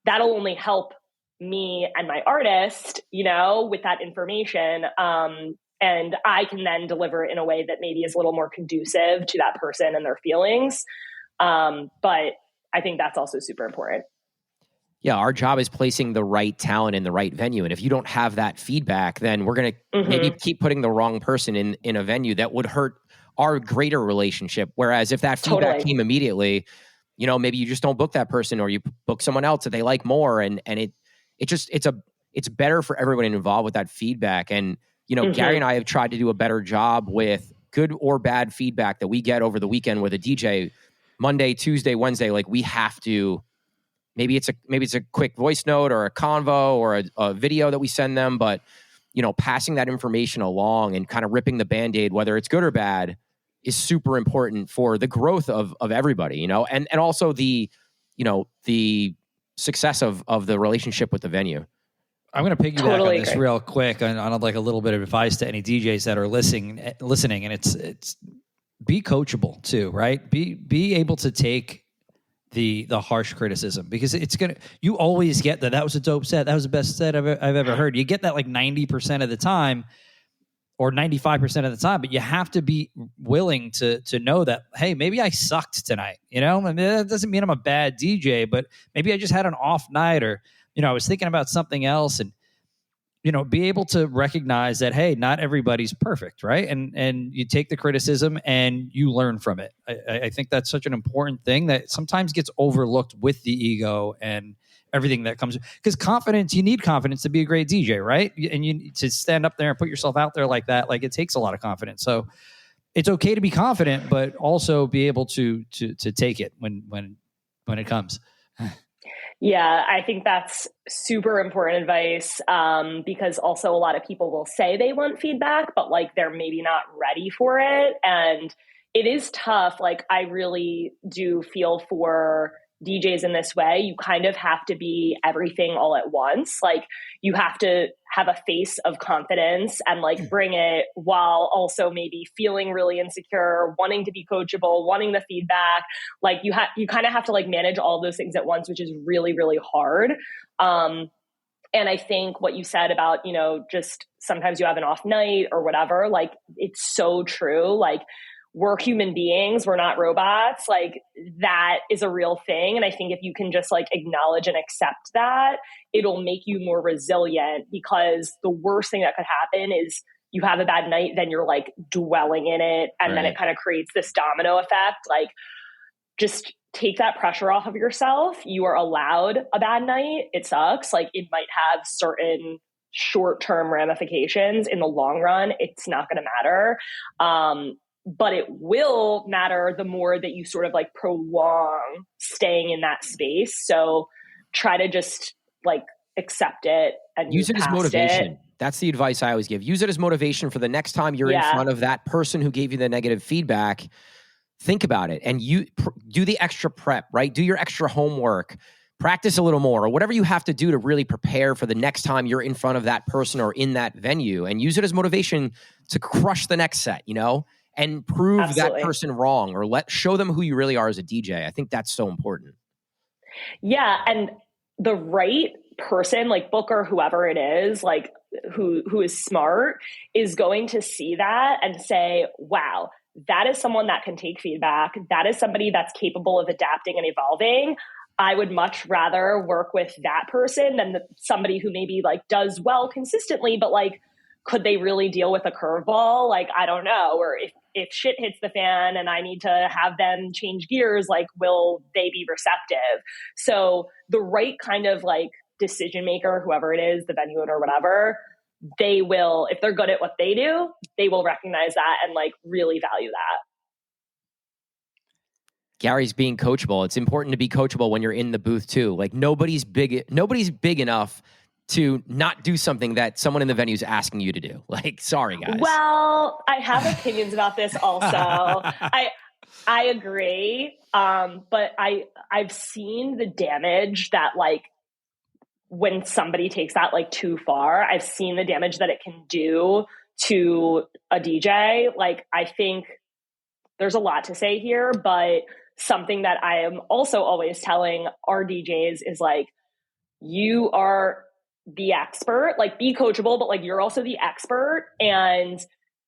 that'll only help me and my artist, with that information. And I can then deliver it in a way that maybe is a little more conducive to that person and their feelings. But I think that's also super important. Yeah, our job is placing the right talent in the right venue. And if you don't have that feedback, then we're going to maybe keep putting the wrong person in a venue that would hurt our greater relationship. Whereas if that feedback came immediately, maybe you just don't book that person, or you book someone else that they like more. And it's better for everyone involved with that feedback. And, Gary and I have tried to do a better job with good or bad feedback that we get over the weekend with a DJ. Monday, Tuesday, Wednesday, like we have to, maybe it's a quick voice note or a convo or a video that we send them, but passing that information along and kind of ripping the Band-Aid, whether it's good or bad, is super important for the growth of everybody, and also the success of the relationship with the venue. I'm going to piggyback on this real quick on like a little bit of advice to any DJs that are listening, and it's be coachable too, right? Be able to take the harsh criticism, because you always get that was a dope set. That was the best set I've ever heard. You get that like 90% of the time or 95% of the time, but you have to be willing to know that, hey, maybe I sucked tonight. You know, I mean, that doesn't mean I'm a bad DJ, but maybe I just had an off night, or, you know, I was thinking about something else, and, you know, be able to recognize that, hey, not everybody's perfect, right? And you take the criticism and you learn from it. I think that's such an important thing that sometimes gets overlooked with the ego and everything that comes, because confidence, you need confidence to be a great DJ, right? And you need to stand up there and put yourself out there like that. Like, it takes a lot of confidence. So it's okay to be confident, but also be able to take it when it comes. Yeah, I think that's super important advice, because also a lot of people will say they want feedback, but like they're maybe not ready for it. And it is tough. Like, I really do feel for DJs in this way. You kind of have to be everything all at once. Like, you have to have a face of confidence and like bring it, while also maybe feeling really insecure, wanting to be coachable, wanting the feedback. Like, you kind of have to like manage all those things at once, which is really, really hard. And I think what you said about, you know, just sometimes you have an off night or whatever, like, it's so true. Like, we're human beings. We're not robots. Like, that is a real thing. And I think if you can just like acknowledge and accept that, it'll make you more resilient, because the worst thing that could happen is you have a bad night, then you're like dwelling in it. And then it kind of creates this domino effect. Like, just take that pressure off of yourself. You are allowed a bad night. It sucks. Like, it might have certain short-term ramifications. In the long run, it's not going to matter. But it will matter the more that you sort of like prolong staying in that space. So try to just like accept it and use it as motivation. It. That's the advice I always give. Use it as motivation for the next time you're in front of that person who gave you the negative feedback. Think about it, and you do the extra prep, right? Do your extra homework, practice a little more, or whatever you have to do to really prepare for the next time you're in front of that person or in that venue, and use it as motivation to crush the next set, you know? And prove that person wrong, or show them who you really are as a DJ. I think that's so important. Yeah. And the right person, like Booker, whoever it is, like who is smart, is going to see that and say, wow, that is someone that can take feedback. That is somebody that's capable of adapting and evolving. I would much rather work with that person than somebody who maybe like does well consistently, but like, could they really deal with a curveball? Like, I don't know. Or if shit hits the fan and I need to have them change gears, like, will they be receptive? So the right kind of like decision maker, whoever it is, the venue owner, whatever, they will, if they're good at what they do, they will recognize that and like really value that. Gary's being coachable. It's important to be coachable when you're in the booth too. Like, nobody's big enough to not do something that someone in the venue is asking you to do. Like, sorry, guys. Well, I have opinions about this also. I agree. But I've seen the damage that, like, when somebody takes that like too far, I've seen the damage that it can do to a DJ. Like, I think there's a lot to say here, but something that I am also always telling our DJs is like, you are the expert, like, be coachable, but like, you're also the expert, and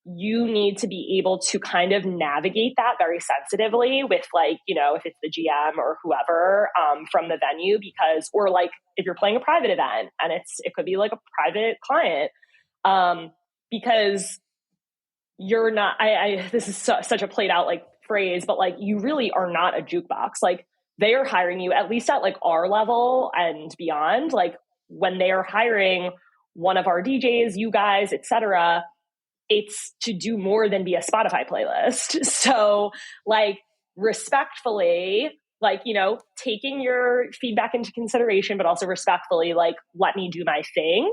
you need to be able to kind of navigate that very sensitively with, like, you know, if it's the GM or whoever from the venue, because, or like if you're playing a private event and it could be like a private client, because you're not, this is such a played out like phrase, but like, you really are not a jukebox. Like, they are hiring you, at least at like our level and beyond. Like, when they are hiring one of our DJs, you guys, etc., it's to do more than be a Spotify playlist. So, like, respectfully, like, you know, taking your feedback into consideration, but also respectfully, like, let me do my thing.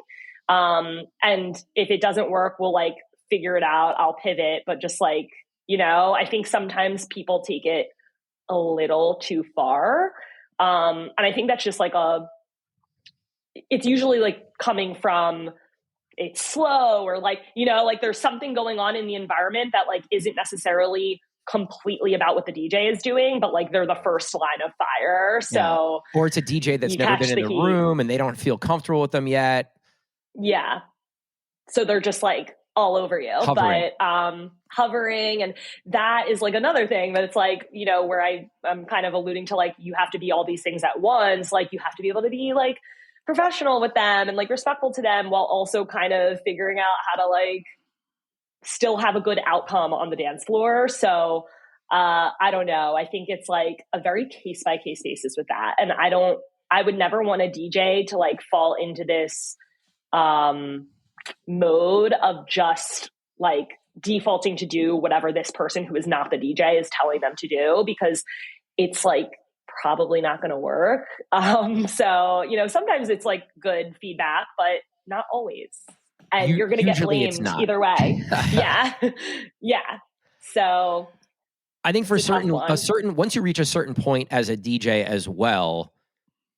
And if it doesn't work, we'll like figure it out. I'll pivot. But just like, you know, I think sometimes people take it a little too far. And I think that's just like it's usually like coming from, it's slow, or like, you know, like there's something going on in the environment that like isn't necessarily completely about what the DJ is doing, but like they're the first line of fire. So, or it's a DJ that's never been in the room and they don't feel comfortable with them yet. Yeah. So they're just like all over you, hovering. But hovering. And that is like another thing that it's like, you know, where I'm kind of alluding to, like, you have to be all these things at once. Like you have to be able to be like professional with them and like respectful to them while also kind of figuring out how to like still have a good outcome on the dance floor. So I don't know. I think it's like a very case by case basis with that. And I would never want a DJ to like fall into this mode of just like defaulting to do whatever this person who is not the DJ is telling them to do, because it's like probably not going to work. So, you know, sometimes it's like good feedback, but not always. And you're going to get blamed either way. Yeah. Yeah. So I think for a certain, once you reach a certain point as a DJ as well,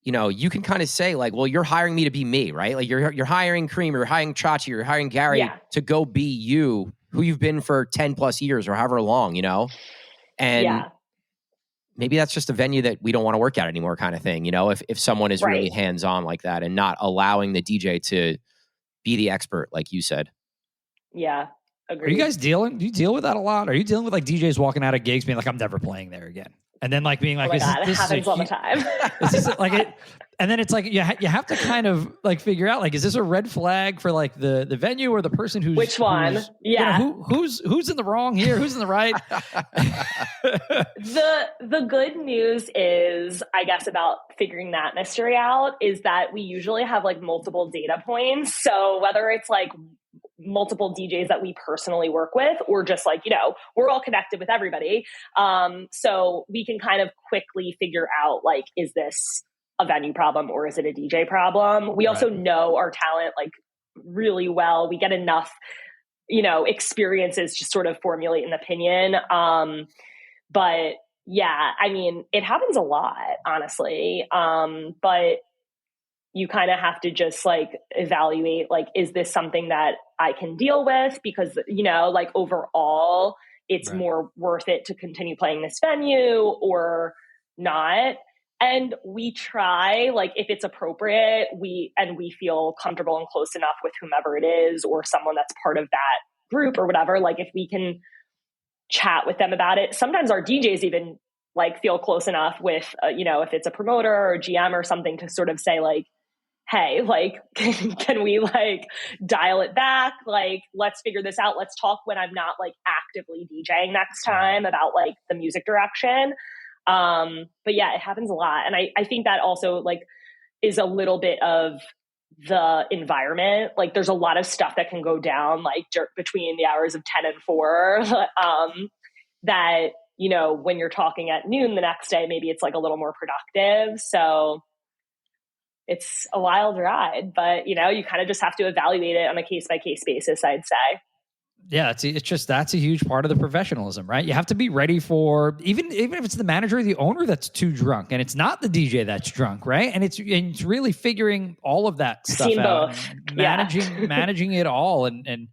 you know, you can kind of say like, well, you're hiring me to be me, right? Like you're hiring Cream, you're hiring Chachi, you're hiring Gary to go be you, who you've been for 10 plus years or however long, you know? And maybe that's just a venue that we don't want to work at anymore kind of thing. You know, if someone is really hands-on like that and not allowing the DJ to be the expert, like you said. Yeah. Agreed. Are you guys do you deal with that a lot? Are you dealing with like DJs walking out of gigs being like, I'm never playing there again? And then like being like, oh my God, it happens all the time. And then it's like, you have to kind of like figure out, like, is this a red flag for like the venue or the person who's which one? Yeah. You know, who's in the wrong here? Who's in the right? The good news is, I guess, about figuring that mystery out is that we usually have like multiple data points. So whether it's like multiple DJs that we personally work with, or just like, you know, we're all connected with everybody. So we can kind of quickly figure out like, is this a venue problem or is it a DJ problem? We also know our talent like really well. We get enough, you know, experiences to sort of formulate an opinion. But yeah, I mean, it happens a lot, honestly. But you kind of have to just like evaluate, like, is this something that I can deal with? Because, you know, like overall, it's more worth it to continue playing this venue or not. And we try, like, if it's appropriate, we feel comfortable and close enough with whomever it is or someone that's part of that group or whatever, like if we can chat with them about it. Sometimes our DJs even like feel close enough with, you know, if it's a promoter or a GM or something to sort of say like, hey, like, can we like dial it back? Like, let's figure this out. Let's talk when I'm not like actively DJing next time about like the music direction. But yeah, it happens a lot. And I think that also like is a little bit of the environment. Like there's a lot of stuff that can go down like between the hours of 10 and 4, that, you know, when you're talking at noon the next day, maybe it's like a little more productive. So it's a wild ride, but you know, you kind of just have to evaluate it on a case by case basis, I'd say. Yeah, it's just, that's a huge part of the professionalism, right? You have to be ready for, even if it's the manager or the owner that's too drunk, and it's not the DJ that's drunk, right? And it's really figuring all of that stuff out, managing it all, and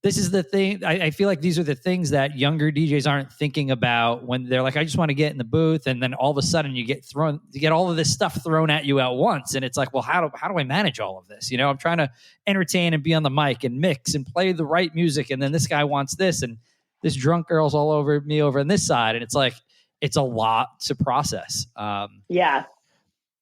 this is the thing. I feel like these are the things that younger DJs aren't thinking about when they're like, I just want to get in the booth, and then all of a sudden you get all of this stuff thrown at you at once, and it's like, well, how do I manage all of this? You know, I'm trying to entertain and be on the mic and mix and play the right music, and then this guy wants this, and this drunk girl's all over me over on this side, and it's like it's a lot to process.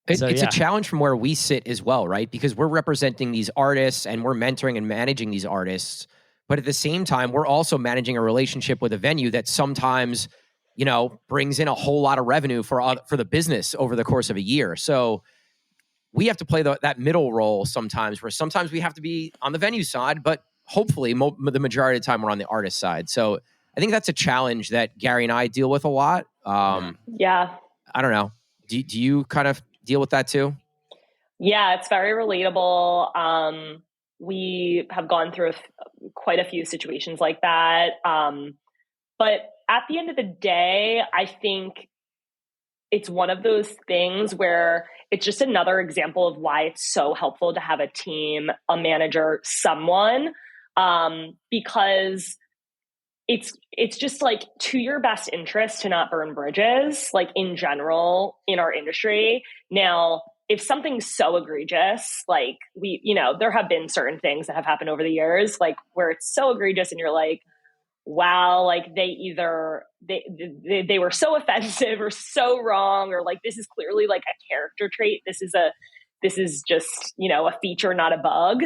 It's a challenge from where we sit as well, right? Because we're representing these artists and we're mentoring and managing these artists. But at the same time, we're also managing a relationship with a venue that sometimes, you know, brings in a whole lot of revenue for the business over the course of a year. So we have to play that middle role sometimes, where sometimes we have to be on the venue side, but hopefully the majority of the time we're on the artist side. So I think that's a challenge that Gary and I deal with a lot. I don't know. Do you kind of deal with that too? Yeah, it's very relatable. We have gone through quite a few situations like that. But at the end of the day, I think it's one of those things where it's just another example of why it's so helpful to have a team, a manager, someone, because it's just like to your best interest to not burn bridges, like in general in our industry. Now, if something's so egregious, like there have been certain things that have happened over the years, like where it's so egregious and you're like, wow, like they either they were so offensive or so wrong, or like this is clearly like a character trait. This is just, a feature, not a bug.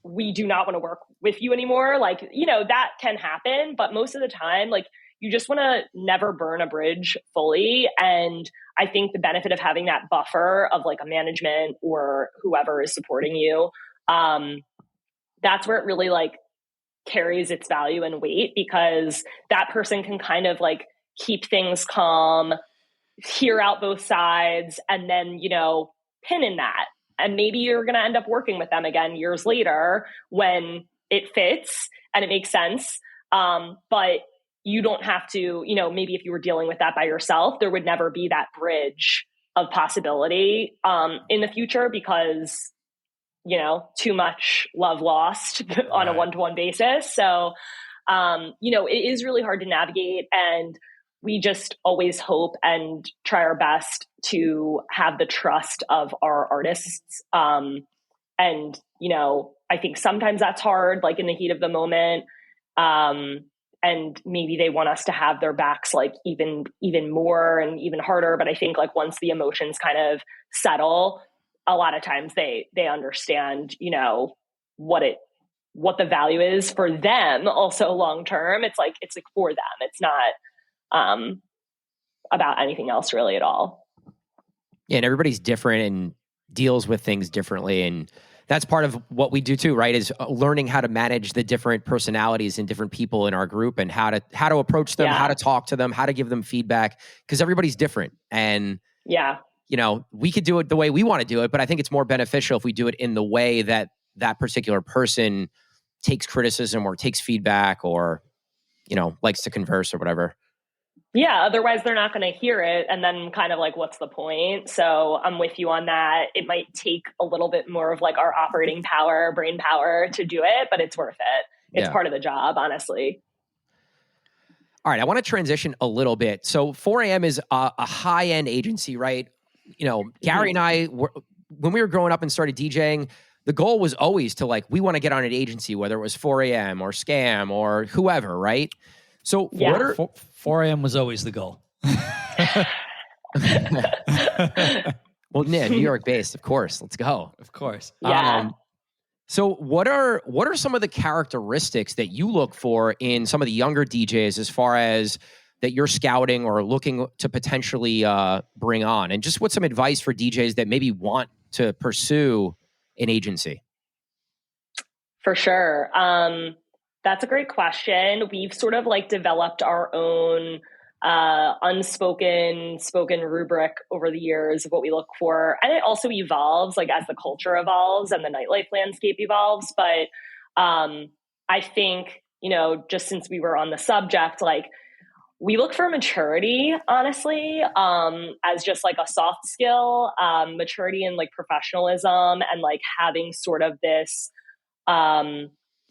We do not want to work with you anymore. Like, that can happen, but most of the time, like you just want to never burn a bridge fully. And I think the benefit of having that buffer of like a management or whoever is supporting you, that's where it really like carries its value and weight, because that person can kind of like keep things calm, hear out both sides, and then, pin in that. And maybe you're going to end up working with them again years later when it fits and it makes sense. But you don't have to, maybe if you were dealing with that by yourself, there would never be that bridge of possibility in the future, because, too much love lost on a one-to-one basis. So, it is really hard to navigate, and we just always hope and try our best to have the trust of our artists. And, I think sometimes that's hard, like in the heat of the moment. And maybe they want us to have their backs like even more and even harder. But I think like once the emotions kind of settle, a lot of times they understand, what the value is for them also long term. It's like for them. It's not about anything else really at all. Yeah, and everybody's different and deals with things differently, and that's part of what we do too, right? Is learning how to manage the different personalities and different people in our group, and how to approach them, how to talk to them, how to give them feedback, because everybody's different. And we could do it the way we want to do it, but I think it's more beneficial if we do it in the way that that particular person takes criticism or takes feedback or likes to converse or whatever. Yeah, otherwise they're not going to hear it, and then kind of like, what's the point? So I'm with you on that. It might take a little bit more of like our operating power, brain power to do it, but it's worth it. It's part of the job, honestly. All right, I want to transition a little bit. So 4am is a high-end agency, right? Gary and I, when we were growing up and started DJing, the goal was always to like, we want to get on an agency, whether it was 4am or Scam or whoever, right? So 4am was always the goal. Well, New York based, of course. Let's go. Of course. Yeah. So what are some of the characteristics that you look for in some of the younger DJs as far as that you're scouting or looking to potentially bring on? And just what's some advice for DJs that maybe want to pursue an agency? For sure. That's a great question. We've sort of like developed our own spoken rubric over the years of what we look for. And it also evolves like as the culture evolves and the nightlife landscape evolves. But I think, just since we were on the subject, like we look for maturity, honestly, as just like a soft skill, maturity and like professionalism, and like having sort of this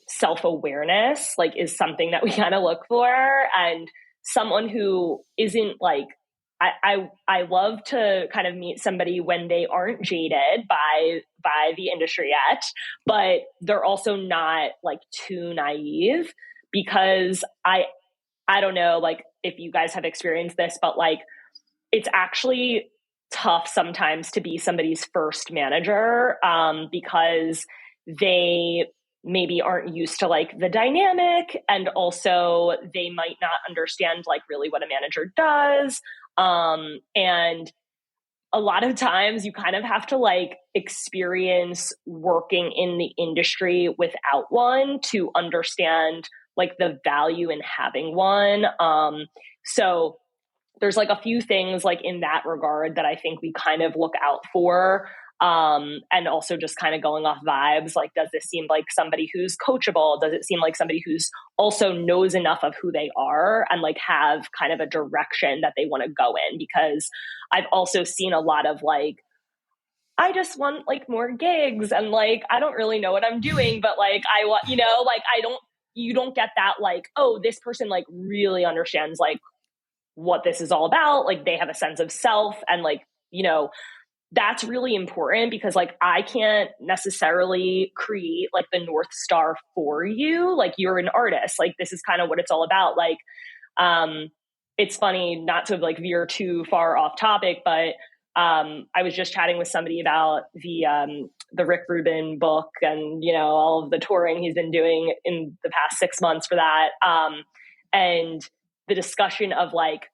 self-awareness, like is something that we kind of look for. And someone who isn't like, I love to kind of meet somebody when they aren't jaded by the industry yet, but they're also not like too naive, because I don't know, like if you guys have experienced this, but like it's actually tough sometimes to be somebody's first manager, because they maybe aren't used to like the dynamic, and also they might not understand like really what a manager does. And a lot of times you kind of have to like experience working in the industry without one to understand like the value in having one. So there's like a few things like in that regard that I think we kind of look out for. And also just kind of going off vibes, like, does this seem like somebody who's coachable? Does it seem like somebody who's also knows enough of who they are and like have kind of a direction that they want to go in? Because I've also seen a lot of like, I just want like more gigs, and like, I don't really know what I'm doing, but like, I want, like, you don't get that like, oh, this person like really understands like what this is all about. Like they have a sense of self and like, that's really important because like I can't necessarily create like the North Star for you. Like you're an artist. Like this is kind of what it's all about. Like it's funny not to like veer too far off topic, but I was just chatting with somebody about the Rick Rubin book and all of the touring he's been doing in the past 6 months for that, and the discussion of like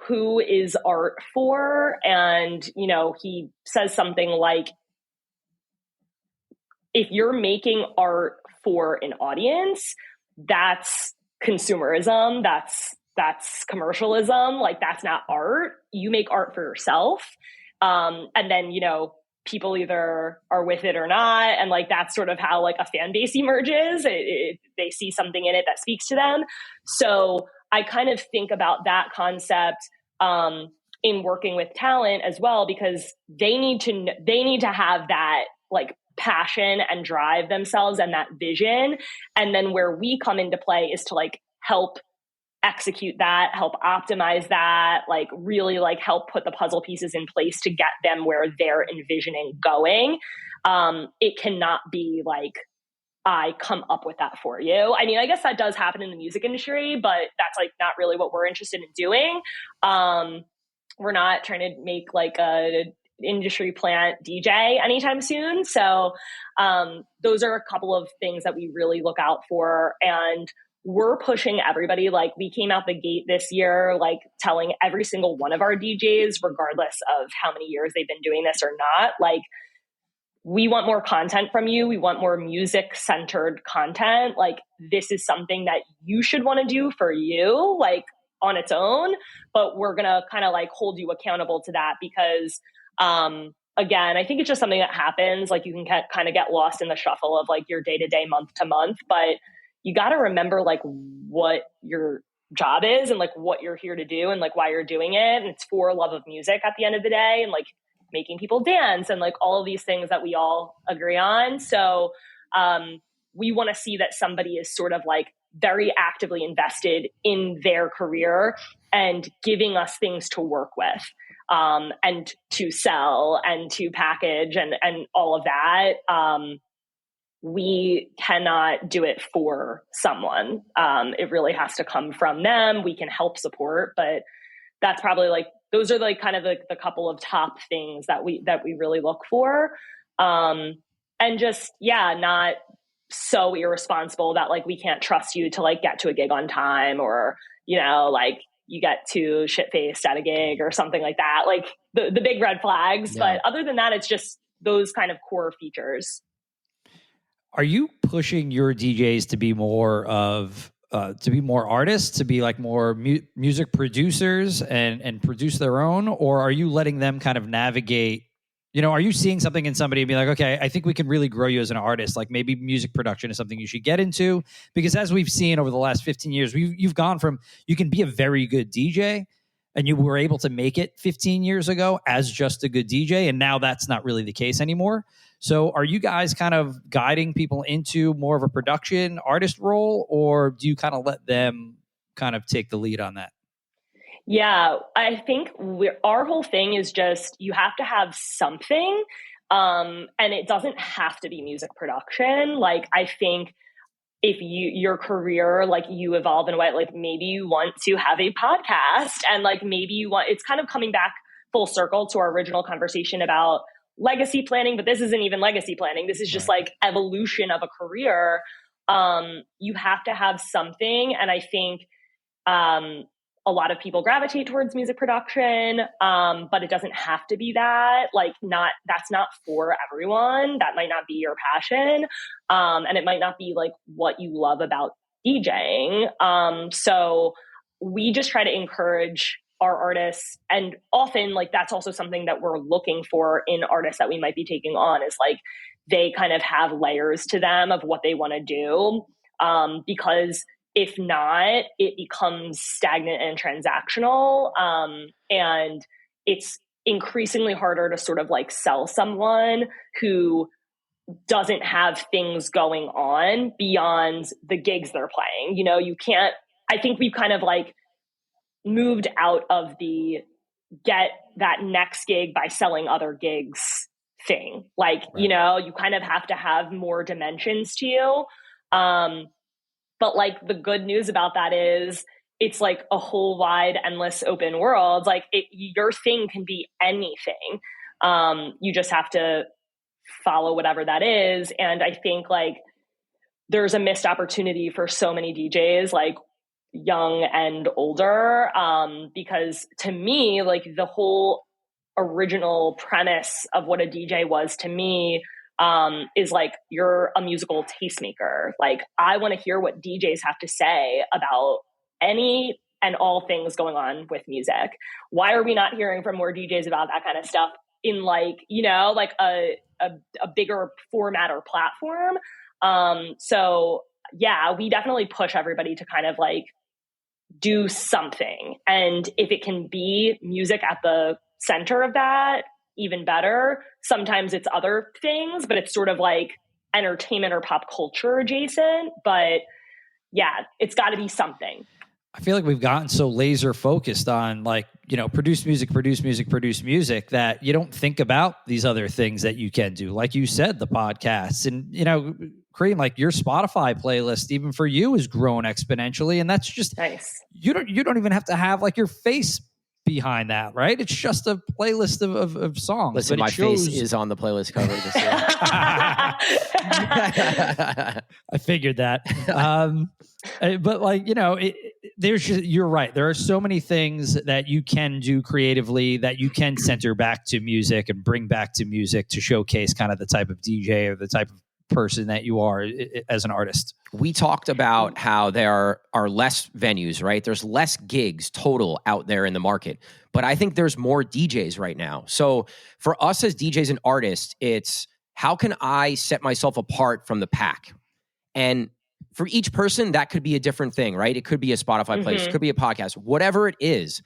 who is art for, and he says something like, if you're making art for an audience, that's consumerism, that's commercialism, like that's not art. You make art for yourself, and then people either are with it or not, and like that's sort of how like a fan base emerges. They see something in it that speaks to them. So I kind of think about that concept in working with talent as well, because they need to have that like passion and drive themselves and that vision. And then where we come into play is to like help execute that, help optimize that, like really like help put the puzzle pieces in place to get them where they're envisioning going. It cannot be like, I come up with that for you. I mean, I guess that does happen in the music industry, but that's like not really what we're interested in doing. We're not trying to make like a industry plant DJ anytime soon. So those are a couple of things that we really look out for. And we're pushing everybody. Like we came out the gate this year, like telling every single one of our DJs, regardless of how many years they've been doing this or not, like, we want more content from you. We want more music centered content. Like this is something that you should want to do for you, like on its own, but we're going to kind of like hold you accountable to that because, again, I think it's just something that happens. Like you can kind of get lost in the shuffle of like your day to day, month to month, but you got to remember like what your job is and like what you're here to do and like why you're doing it. And it's for love of music at the end of the day. And like making people dance and like all of these things that we all agree on. So we want to see that somebody is sort of like very actively invested in their career and giving us things to work with and to sell and to package and all of that. We cannot do it for someone. It really has to come from them. We can help support, but that's probably like, those are like kind of the couple of top things that we really look for. And just, not so irresponsible that like, we can't trust you to like get to a gig on time or, like you get too shit-faced at a gig or something like that. Like the big red flags. Yeah. But other than that, it's just those kind of core features. Are you pushing your DJs to be more artists, to be like more music producers and produce their own? Or are you letting them kind of navigate, are you seeing something in somebody and be like, okay, I think we can really grow you as an artist. Like maybe music production is something you should get into, because as we've seen over the last 15 years, you've gone from, you can be a very good DJ and you were able to make it 15 years ago as just a good DJ. And now that's not really the case anymore. So are you guys kind of guiding people into more of a production artist role, or do you kind of let them kind of take the lead on that? Yeah, I think our whole thing is just, you have to have something, and it doesn't have to be music production. Like, I think if your career, like you evolve in a way, like maybe you want to have a podcast and like maybe you want, it's kind of coming back full circle to our original conversation about legacy planning, but this isn't even legacy planning. This is just like evolution of a career. You have to have something. And I think, a lot of people gravitate towards music production, but it doesn't have to be that. Like, that's not for everyone. That might not be your passion, and it might not be like what you love about DJing. So we just try to encourage our artists, and often like that's also something that we're looking for in artists that we might be taking on, is like they kind of have layers to them of what they want to do, because if not, it becomes stagnant and transactional. And it's increasingly harder to sort of like sell someone who doesn't have things going on beyond the gigs they're playing. You know, you can't, I think we've kind of like moved out of the get that next gig by selling other gigs thing. Like, Right. you know, you kind of have to have more dimensions to you. But like the good news about that is it's like a whole wide, endless open world. Like your thing can be anything. You just have to follow whatever that is. And I think like there's a missed opportunity for so many DJs, like young and older, because to me, like the whole original premise of what a DJ was to me is like you're a musical tastemaker. Like I want to hear what DJs have to say about any and all things going on with music. Why are we not hearing from more DJs about that kind of stuff in like, you know, like a bigger format or platform? So yeah, we definitely push everybody to kind of like do something. And if it can be music at the center of that, even better. Sometimes it's other things, but it's sort of like entertainment or pop culture adjacent. But yeah, it's got to be something. I feel like we've gotten so laser focused on like, you know, produce music that you don't think about these other things that you can do. Like you said, the podcasts and, you know, Kareem, like your Spotify playlist, even for you, has grown exponentially. And that's just nice. You don't even have to have like your face behind that, right? It's just a playlist of songs. Listen, my face is on the playlist cover this year. I figured that. But like, you know, you're right. There are so many things that you can do creatively that you can center back to music and bring back to music to showcase kind of the type of DJ or the type of person that you are as an artist. We talked about how there are less venues, right? There's less gigs total out there in the market, but I think there's more DJs right now. So for us as DJs and artists, it's how can I set myself apart from the pack? And for each person, that could be a different thing, right? It could be a Spotify playlist, it could be a podcast, whatever it is.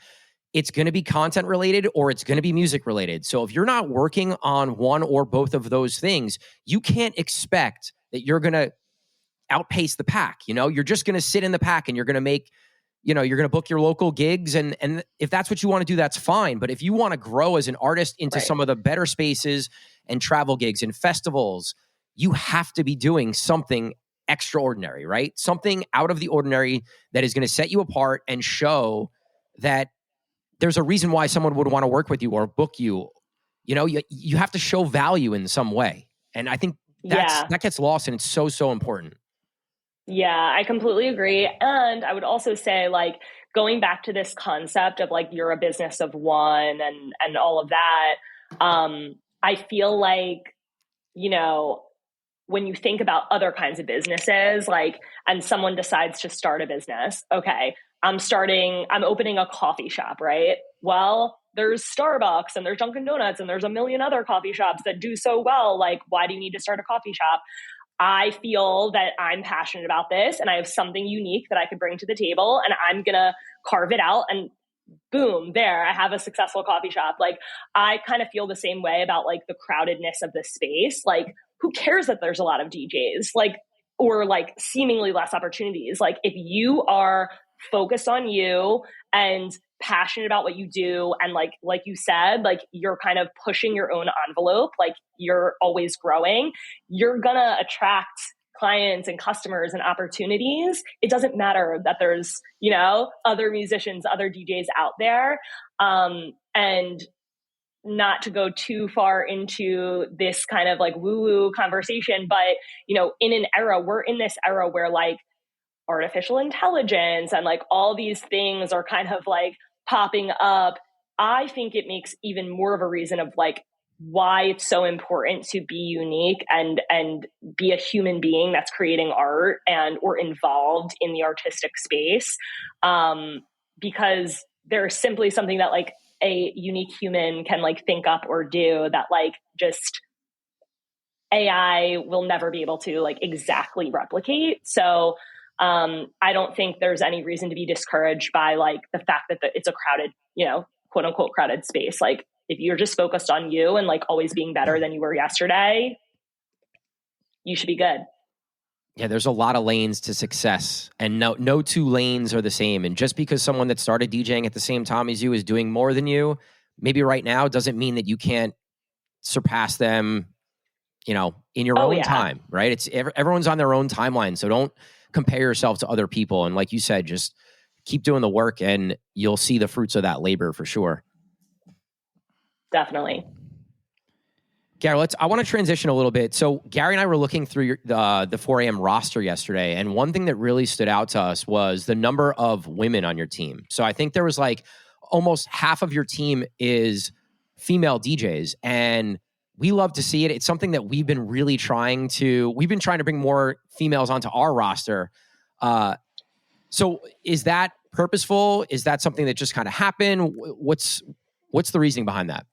It's going to be content related or it's going to be music related. So if you're not working on one or both of those things, you can't expect that you're going to outpace the pack. You know, you're just going to sit in the pack and you're going to make, you know, you're going to book your local gigs. And if that's what you want to do, that's fine. But if you want to grow as an artist into some of the better spaces and travel gigs and festivals, you have to be doing something extraordinary, right? Something out of the ordinary that is going to set you apart and show that there's a reason why someone would want to work with you or book you. You know, you have to show value in some way. And I think that gets lost, and it's so important. Yeah, I completely agree. And I would also say, like, going back to this concept of like, you're a business of one and all of that. I feel like, you know, when you think about other kinds of businesses, like, and someone decides to start a business, okay, I'm opening a coffee shop, right? Well, there's Starbucks and there's Dunkin' Donuts and there's a million other coffee shops that do so well. Like, why do you need to start a coffee shop? I feel that I'm passionate about this and I have something unique that I could bring to the table and I'm going to carve it out and boom, there, I have a successful coffee shop. Like, I kind of feel the same way about like the crowdedness of the space. Like, who cares that there's a lot of DJs? Like, or like seemingly less opportunities. Like, if you are focused on you and passionate about what you do, and like you said, like you're kind of pushing your own envelope, like you're always growing, you're gonna attract clients and customers and opportunities. It doesn't matter that there's, you know, other musicians, other DJs out there. And not to go too far into this kind of like woo-woo conversation, but, you know, we're in this era where like artificial intelligence and like all these things are kind of like popping up. I think it makes even more of a reason of like why it's so important to be unique and be a human being that's creating art and or involved in the artistic space, because there's simply something that like a unique human can like think up or do that like just AI will never be able to like exactly replicate. So I don't think there's any reason to be discouraged by like the fact that it's a crowded, you know, quote unquote crowded space. Like if you're just focused on you and like always being better than you were yesterday, you should be good. Yeah, there's a lot of lanes to success, and no two lanes are the same. And just because someone that started DJing at the same time as you is doing more than you, maybe right now, doesn't mean that you can't surpass them, in your own time, right? It's everyone's on their own timeline, so don't compare yourself to other people. And like you said, just keep doing the work, and you'll see the fruits of that labor for sure. Definitely. Gary, I want to transition a little bit. So Gary and I were looking through the 4 a.m. roster yesterday, and one thing that really stood out to us was the number of women on your team. So I think there was like almost half of your team is female DJs, and we love to see it. It's something that we've been trying to bring more females onto our roster. So is that purposeful? Is that something that just kind of happened? What's the reasoning behind that?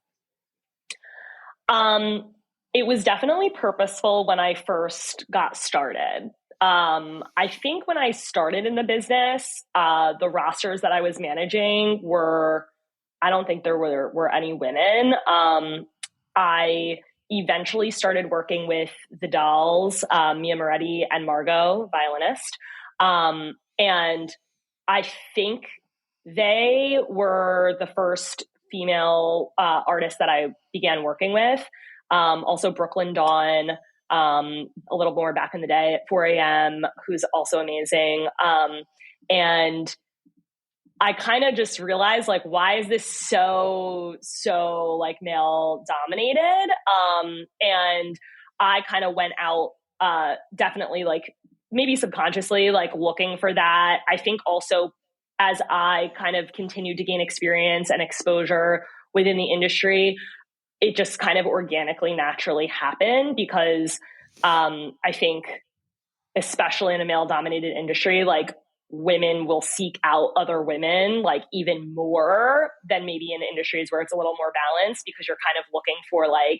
It was definitely purposeful when I first got started. I think when I started in the business, the rosters that I was managing I don't think there were any women. I eventually started working with the Dolls, Mia Moretti and Margot, violinist. And I think they were the first female artists that I began working with. Also Brooklyn Dawn, a little more back in the day at 4 a.m., who's also amazing. And I kind of just realized, like, why is this so like male dominated? And I kind of went out, definitely, like, maybe subconsciously, like, looking for that. I think also as I kind of continued to gain experience and exposure within the industry, it just kind of organically, naturally happened because I think, especially in a male-dominated industry, like, women will seek out other women, like, even more than maybe in industries where it's a little more balanced, because you're kind of looking for, like,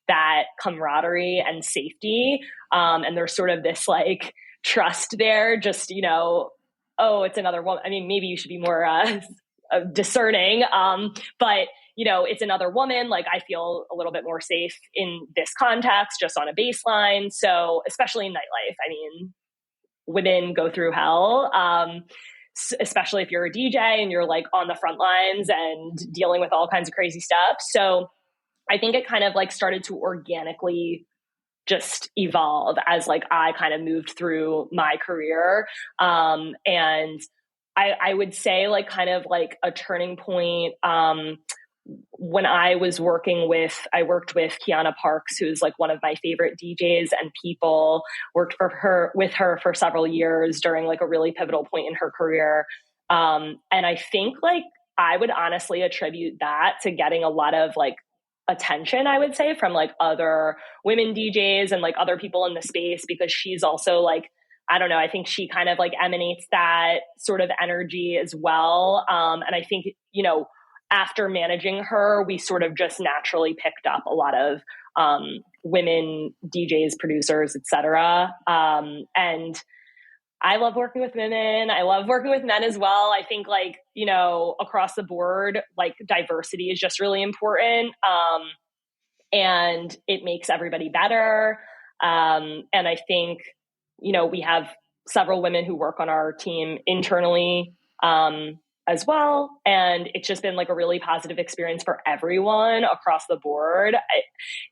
that camaraderie and safety. And there's sort of this, like, trust there, just, oh, it's another woman. I mean, maybe you should be more discerning. But, it's another woman. Like, I feel a little bit more safe in this context, just on a baseline. So especially in nightlife, I mean, women go through hell, especially if you're a DJ and you're, like, on the front lines and dealing with all kinds of crazy stuff. So I think it kind of, like, started to organically just evolve as, like, I kind of moved through my career. And I would say, like, kind of like a turning point, when I worked with Kiana Parks, who's, like, one of my favorite DJs and people, worked with her for several years during, like, a really pivotal point in her career. And I think, like, I would honestly attribute that to getting a lot of, like, attention, I would say, from, like, other women DJs and, like, other people in the space, because she's also, like, I don't know, I think she kind of, like, emanates that sort of energy as well. And I think, after managing her, we sort of just naturally picked up a lot of women DJs, producers, etc. And I love working with women. I love working with men as well. I think, like, across the board, like, diversity is just really important. And it makes everybody better. And I think, we have several women who work on our team internally, as well. And it's just been, like, a really positive experience for everyone across the board.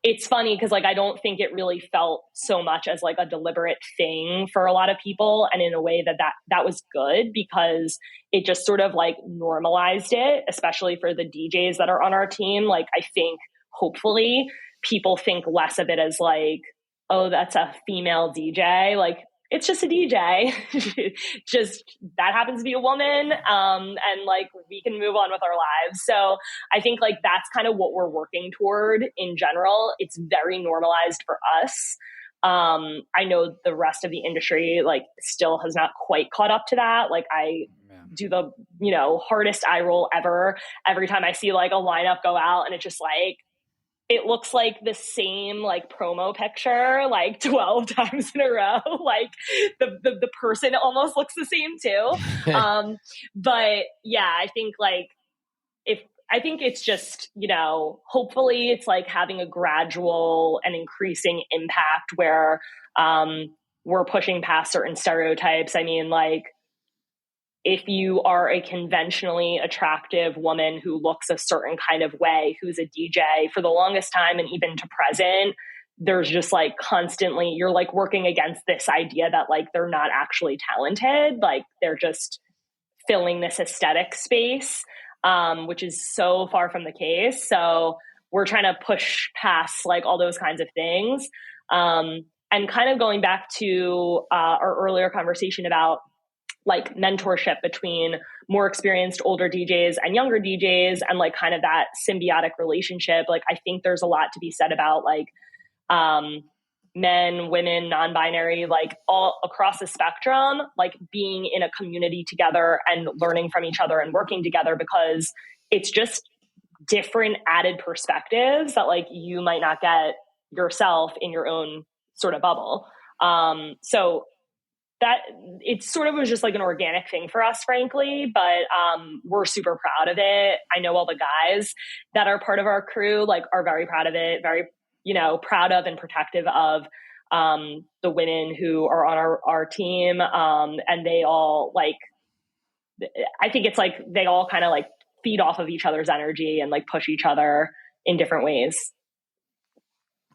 It's funny because, like, I don't think it really felt so much as, like, a deliberate thing for a lot of people. And in a way that was good, because it just sort of, like, normalized it, especially for the DJs that are on our team. Like, I think hopefully people think less of it as, like, oh, that's a female DJ. Like, it's just a DJ. Just that happens to be a woman. And, like, we can move on with our lives. So I think, like, that's kind of what we're working toward in general. It's very normalized for us. I know the rest of the industry, like, still has not quite caught up to that. Like, I do the, hardest eye roll ever every time I see, like, a lineup go out, and it's just like, it looks like the same, like, promo picture, like, 12 times in a row. Like, the person almost looks the same too. But yeah, I think, like, if I think it's just, hopefully it's like having a gradual and increasing impact where we're pushing past certain stereotypes. I mean, like, if you are a conventionally attractive woman who looks a certain kind of way, who's a DJ for the longest time and even to present, there's just like constantly, you're like working against this idea that like they're not actually talented. Like they're just filling this aesthetic space, which is so far from the case. So we're trying to push past like all those kinds of things. And kind of going back to our earlier conversation about like mentorship between more experienced older DJs and younger DJs and like kind of that symbiotic relationship. Like I think there's a lot to be said about like men, women, non-binary, like all across the spectrum, like being in a community together and learning from each other and working together, because it's just different added perspectives that like you might not get yourself in your own sort of bubble. So that it sort of was just like an organic thing for us, frankly, but we're super proud of it. I know all the guys that are part of our crew like are very proud of it, very, proud of and protective of the women who are on our team. And they all like, I think it's like they all kind of like feed off of each other's energy and like push each other in different ways.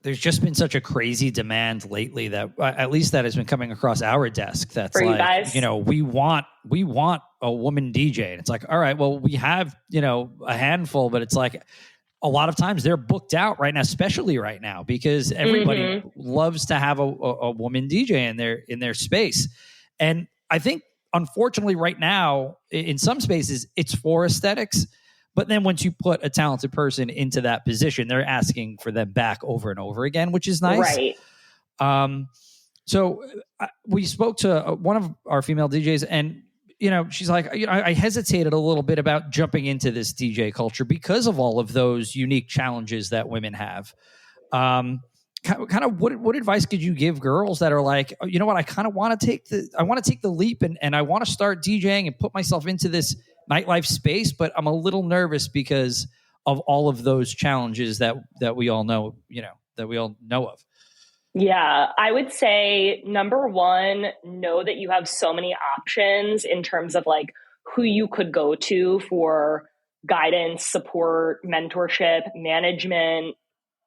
There's just been such a crazy demand lately that at least that has been coming across our desk. That's for like, you guys. We want a woman DJ. And it's like, all right, well, we have, a handful, but it's like a lot of times they're booked out right now, especially right now, because everybody loves to have a woman DJ in their space. And I think, unfortunately, right now, in some spaces, it's for aesthetics. But then once you put a talented person into that position, they're asking for them back over and over again, which is nice. Right. So we spoke to one of our female DJs, and she's like, I hesitated a little bit about jumping into this DJ culture because of all of those unique challenges that women have. Kind of what advice could you give girls that are like, oh, you know what, I kind of want to take the leap and I want to start DJing and put myself into this nightlife space, but I'm a little nervous because of all of those challenges that we all know, that we all know of. Yeah, I would say number one, know that you have so many options in terms of like who you could go to for guidance, support, mentorship, management,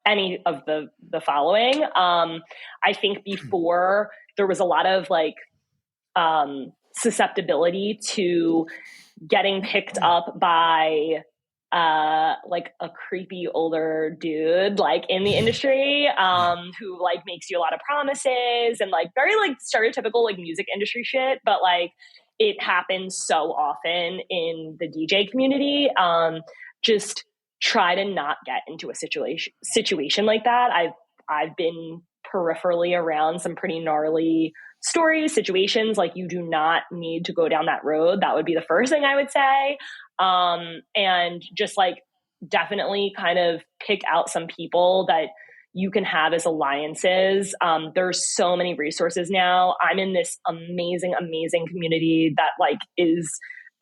any of the following. I think before there was a lot of like susceptibility to getting picked up by like a creepy older dude like in the industry who like makes you a lot of promises and like very like stereotypical like music industry shit, but like it happens so often in the DJ community. Just try to not get into a situation like that. I've been peripherally around some pretty gnarly stories, situations. Like you do not need to go down that road. That would be the first thing I would say. And just like definitely kind of pick out some people that you can have as alliances. There's so many resources now. I'm in this amazing community that like is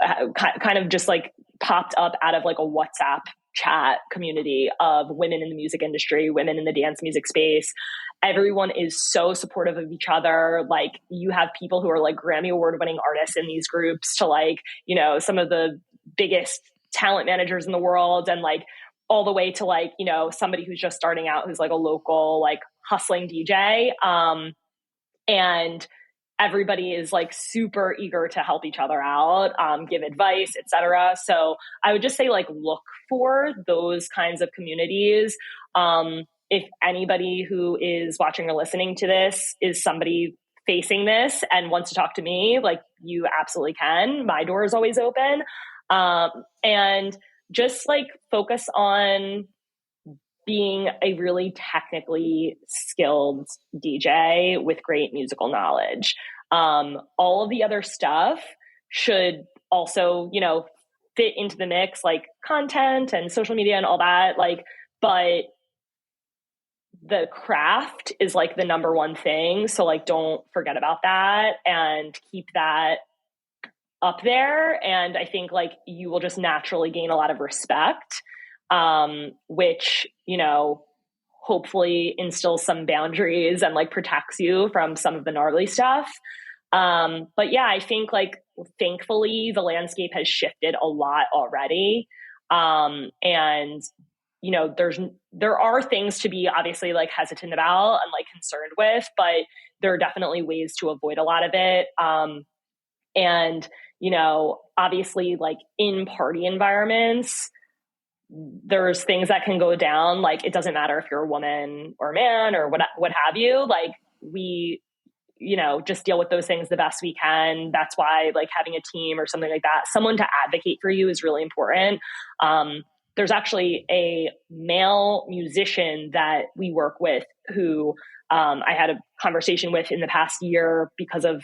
kind of just like popped up out of like a WhatsApp chat community of women in the music industry, women in the dance music space. Everyone is so supportive of each other. Like you have people who are like Grammy Award winning artists in these groups to like, some of the biggest talent managers in the world, and like all the way to like, somebody who's just starting out, who's like a local, like hustling DJ. And everybody is like super eager to help each other out, give advice, etc. So I would just say like, look for those kinds of communities. If anybody who is watching or listening to this is somebody facing this and wants to talk to me, like you absolutely can. My door is always open. And just like focus on being a really technically skilled DJ with great musical knowledge. All of the other stuff should also, fit into the mix, like content and social media and all that. Like, but the craft is like the number one thing. So like, don't forget about that and keep that up there. And I think like you will just naturally gain a lot of respect, which, you know, hopefully instills some boundaries and like protects you from some of the gnarly stuff. But yeah, I think like thankfully the landscape has shifted a lot already. And you know, there are things to be obviously like hesitant about and like concerned with, but there are definitely ways to avoid a lot of it. And, you know, obviously like in party environments, there's things that can go down. Like, it doesn't matter if you're a woman or a man or what have you, like we, you know, just deal with those things the best we can. That's why like having a team or something like that, someone to advocate for you is really important. There's actually a male musician that we work with who I had a conversation with in the past year because of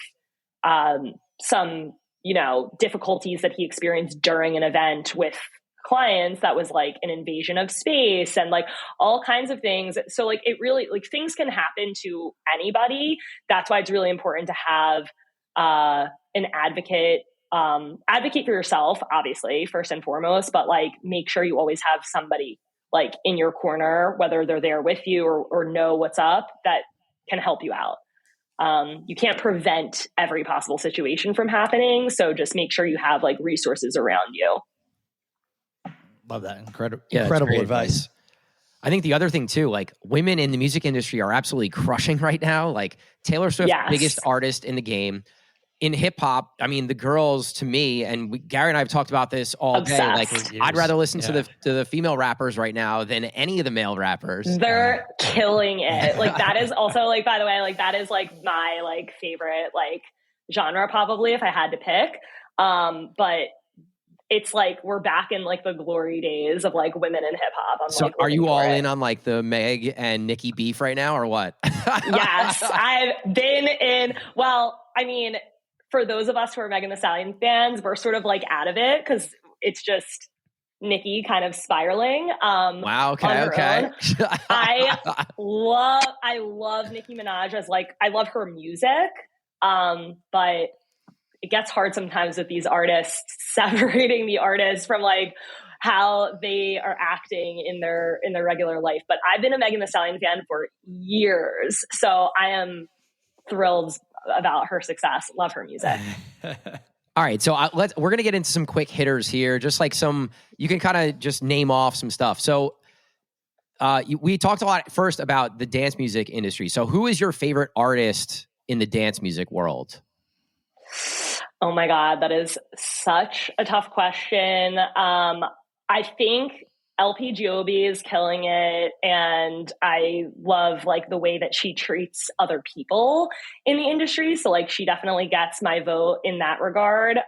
some, you know, difficulties that he experienced during an event with clients that was like an invasion of space and like all kinds of things. So like it really, like things can happen to anybody. That's why it's really important to have an advocate. Advocate for yourself, obviously, first and foremost, but like make sure you always have somebody like in your corner, whether they're there with you or know what's up, that can help you out. You can't prevent every possible situation from happening. So just make sure you have like resources around you. Love that. Incredible advice. I think the other thing too, like women in the music industry are absolutely crushing right now. Like Taylor Swift, Yes. biggest artist in the game. In hip hop, I mean, the girls to me, and Gary and I have talked about this all day. Like, I'd rather listen to the female rappers right now than any of the male rappers. They're killing it. Like that is also like, by the way, like that is like my like favorite like genre probably if I had to pick. But it's like we're back in like the glory days of like women in hip hop. So like, are you all in on like the Meg and Nicki beef right now or what? Yes, I've been in. Well, I mean, for those of us who are Megan Thee Stallion fans, we're sort of like out of it because it's just Nicki kind of spiraling. Wow. Okay. I love Nicki Minaj as like, I love her music. But it gets hard sometimes with these artists, separating the artists from like how they are acting in their regular life. But I've been a Megan Thee Stallion fan for years, so I am thrilled about her success. Love her music. All right, so we're gonna get into some quick hitters here, just like some. You can kind of just name off some stuff. So we talked a lot first about the dance music industry. So who is your favorite artist in the dance music world? Oh my God, that is such a tough question. I think LPGOB is killing it, and I love like the way that she treats other people in the industry. So like she definitely gets my vote in that regard.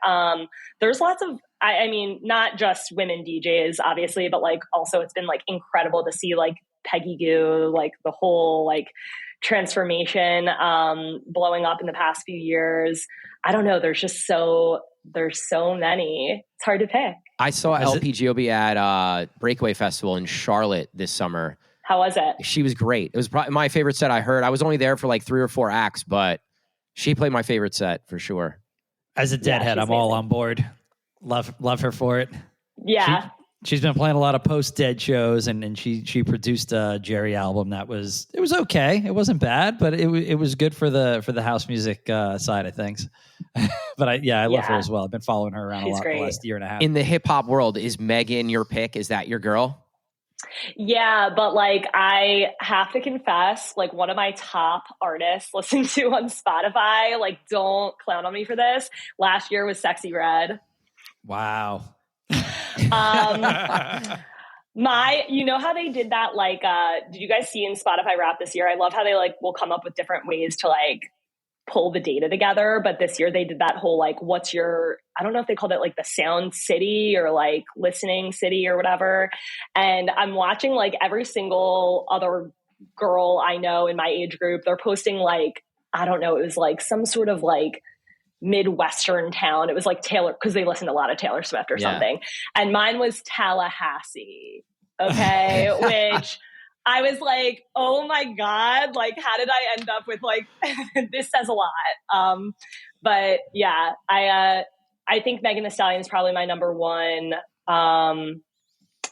There's lots of, I mean, not just women DJs, obviously, but like also it's been like incredible to see like Peggy Goo, like the whole like transformation blowing up in the past few years. I don't know. There's so many. It's hard to pick. I saw LPGOB at Breakaway Festival in Charlotte this summer. How was it? She was great. It was probably my favorite set I heard. I was only there for like 3 or 4 acts, but she played my favorite set for sure. As a deadhead, I'm all on board. Love her for it. Yeah. She's been playing a lot of post-dead shows, and she produced a Jerry album that was okay. It wasn't bad, but it was good for the house music side of things. But I love her as well. I've been following her around a lot the last year and a half. In the hip hop world, is Megan your pick? Is that your girl? Yeah, but like I have to confess, like one of my top artists listened to on Spotify, like don't clown on me for this, last year was Sexy Red. Wow. You know how they did that, like, did you guys see in Spotify Wrap this year? I love how they like will come up with different ways to like pull the data together. But this year they did that whole, like, what's your, I don't know if they called it like the sound city or like listening city or whatever. And I'm watching like every single other girl I know in my age group, they're posting like, I don't know, it was like some sort of like Midwestern town. It was like Taylor, because they listened to a lot of Taylor Swift or something. And mine was Tallahassee. Okay. Which I was like, oh my God, like, how did I end up with like, this says a lot. But yeah, I I think Megan Thee Stallion is probably my number one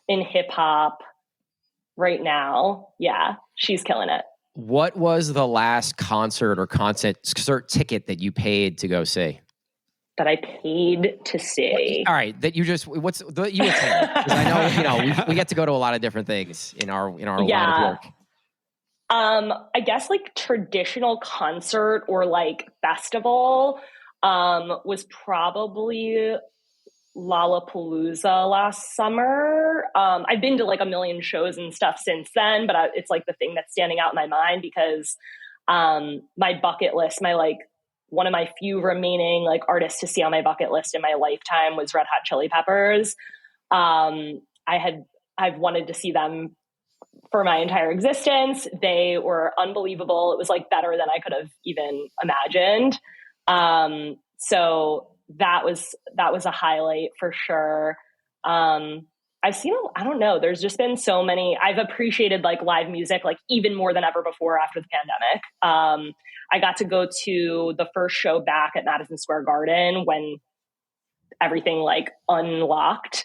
in hip hop right now. Yeah, she's killing it. What was the last concert or concert ticket that you paid to go see? That I paid to see. All right, that you just you attend? Because I know we get to go to a lot of different things in our line of work. I guess like traditional concert or like festival was probably Lollapalooza last summer. I've been to like a million shows and stuff since then, but it's like the thing that's standing out in my mind because my bucket list, one of my few remaining like artists to see on my bucket list in my lifetime was Red Hot Chili Peppers. I've wanted to see them for my entire existence. They were unbelievable. It was like better than I could have even imagined. So that was a highlight for sure. I've seen, I don't know, there's just been so many, I've appreciated like live music, like even more than ever before after the pandemic. I got to go to the first show back at Madison Square Garden when everything like unlocked,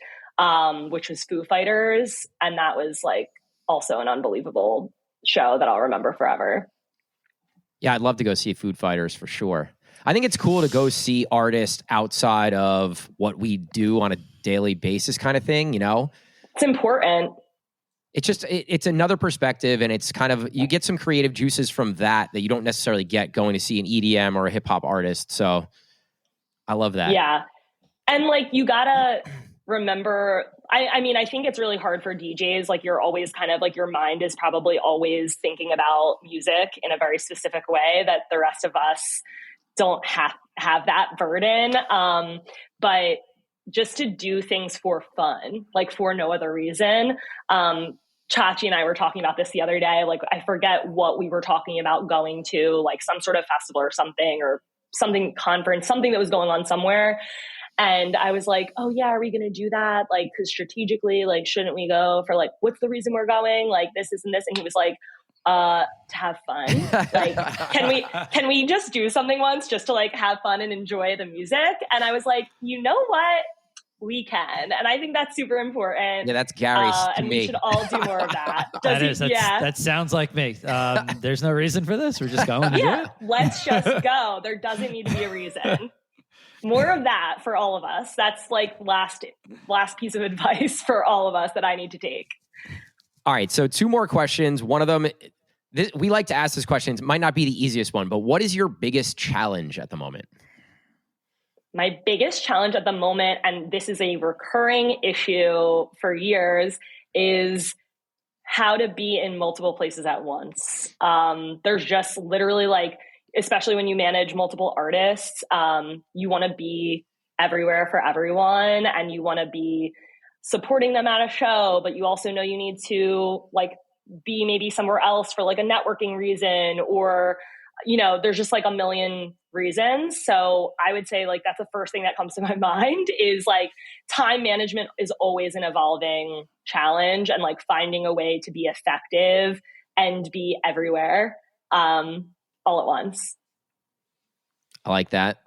which was Foo Fighters. And that was like also an unbelievable show that I'll remember forever. Yeah, I'd love to go see Foo Fighters for sure. I think it's cool to go see artists outside of what we do on a daily basis kind of thing, you know? It's important. It's just, it's another perspective, and it's kind of, you get some creative juices from that you don't necessarily get going to see an EDM or a hip hop artist. So I love that. Yeah. And like, you gotta remember, I mean, I think it's really hard for DJs. Like you're always kind of like, your mind is probably always thinking about music in a very specific way that the rest of us don't have that burden. But just to do things for fun, like for no other reason. Chachi and I were talking about this the other day. Like, I forget what we were talking about going to, like some sort of festival or something conference, something that was going on somewhere. And I was like, oh yeah, are we going to do that? Like, cause strategically, like, shouldn't we go for like, what's the reason we're going? Like this and this. And he was like, to have fun. Like, can we just do something once just to like have fun and enjoy the music? And I was like, you know what? We can. And I think that's super important. Yeah, that's Gary's to and me. We should all do more of that. That sounds like me. There's no reason for this. We're just going to do it. Let's just go. There doesn't need to be a reason. More of that for all of us. That's like last piece of advice for all of us that I need to take. All right. So 2 more questions. One of them, we like to ask this question. It might not be the easiest one, but what is your biggest challenge at the moment? My biggest challenge at the moment, and this is a recurring issue for years, is how to be in multiple places at once. There's just literally like, especially when you manage multiple artists, you want to be everywhere for everyone and you want to be supporting them at a show, but you also know you need to like be maybe somewhere else for like a networking reason, or, you know, there's just like a million reasons. So I would say like, that's the first thing that comes to my mind is like time management is always an evolving challenge, and like finding a way to be effective and be everywhere all at once. I like that.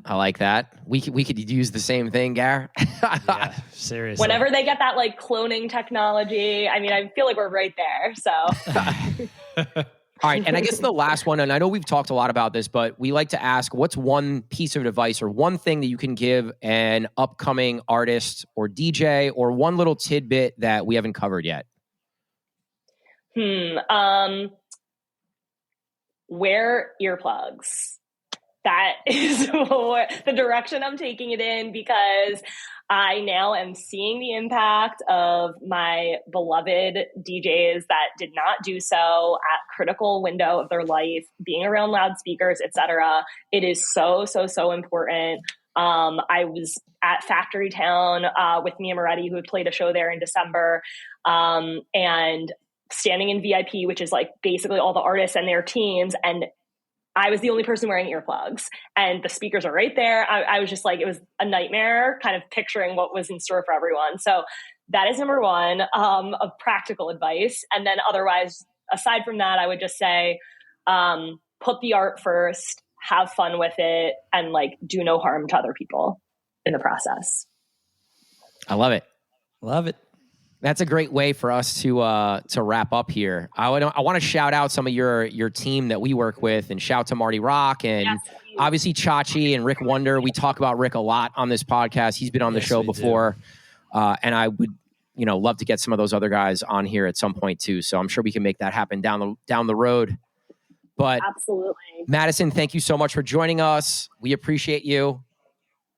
We could use the same thing, Gar. Yeah, seriously. Whenever they get that like cloning technology, I mean, I feel like we're right there. So. All right. And I guess the last one, and I know we've talked a lot about this, but we like to ask, what's one piece of advice or one thing that you can give an upcoming artist or DJ, or one little tidbit that we haven't covered yet? Wear earplugs. That is the direction I'm taking it in, because I now am seeing the impact of my beloved DJs that did not do so at critical window of their life, being around loudspeakers, etc. It is so important. I was at Factory Town with Mia Moretti, who had played a show there in December, and standing in VIP, which is like basically all the artists and their teams, and I was the only person wearing earplugs, and the speakers are right there. I was just like, it was a nightmare kind of picturing what was in store for everyone. So that is number one of practical advice. And then otherwise, aside from that, I would just say, put the art first, have fun with it, and like do no harm to other people. in the process. I love it. Love it. That's a great way for us to wrap up here. I want to shout out some of your team that we work with, and shout to Marty Rock and obviously Chachi and Rick Wonder. We talk about Rick a lot on this podcast. He's been on the show before, and I would love to get some of those other guys on here at some point too. So I'm sure we can make that happen down the road. But absolutely, Madison, thank you so much for joining us. We appreciate you.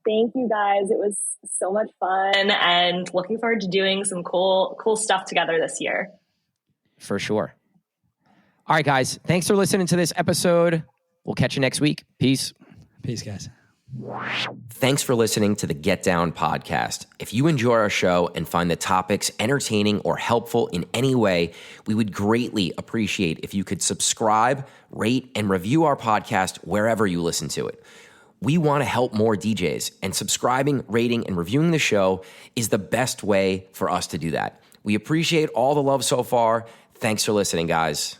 Thank you guys. It was so much fun, and looking forward to doing some cool stuff together this year. For sure. All right, guys. Thanks for listening to this episode. We'll catch you next week. Peace. Peace, guys. Thanks for listening to the Get Down podcast. If you enjoy our show and find the topics entertaining or helpful in any way, we would greatly appreciate if you could subscribe, rate, and review our podcast wherever you listen to it. We want to help more DJs, and subscribing, rating, and reviewing the show is the best way for us to do that. We appreciate all the love so far. Thanks for listening, guys.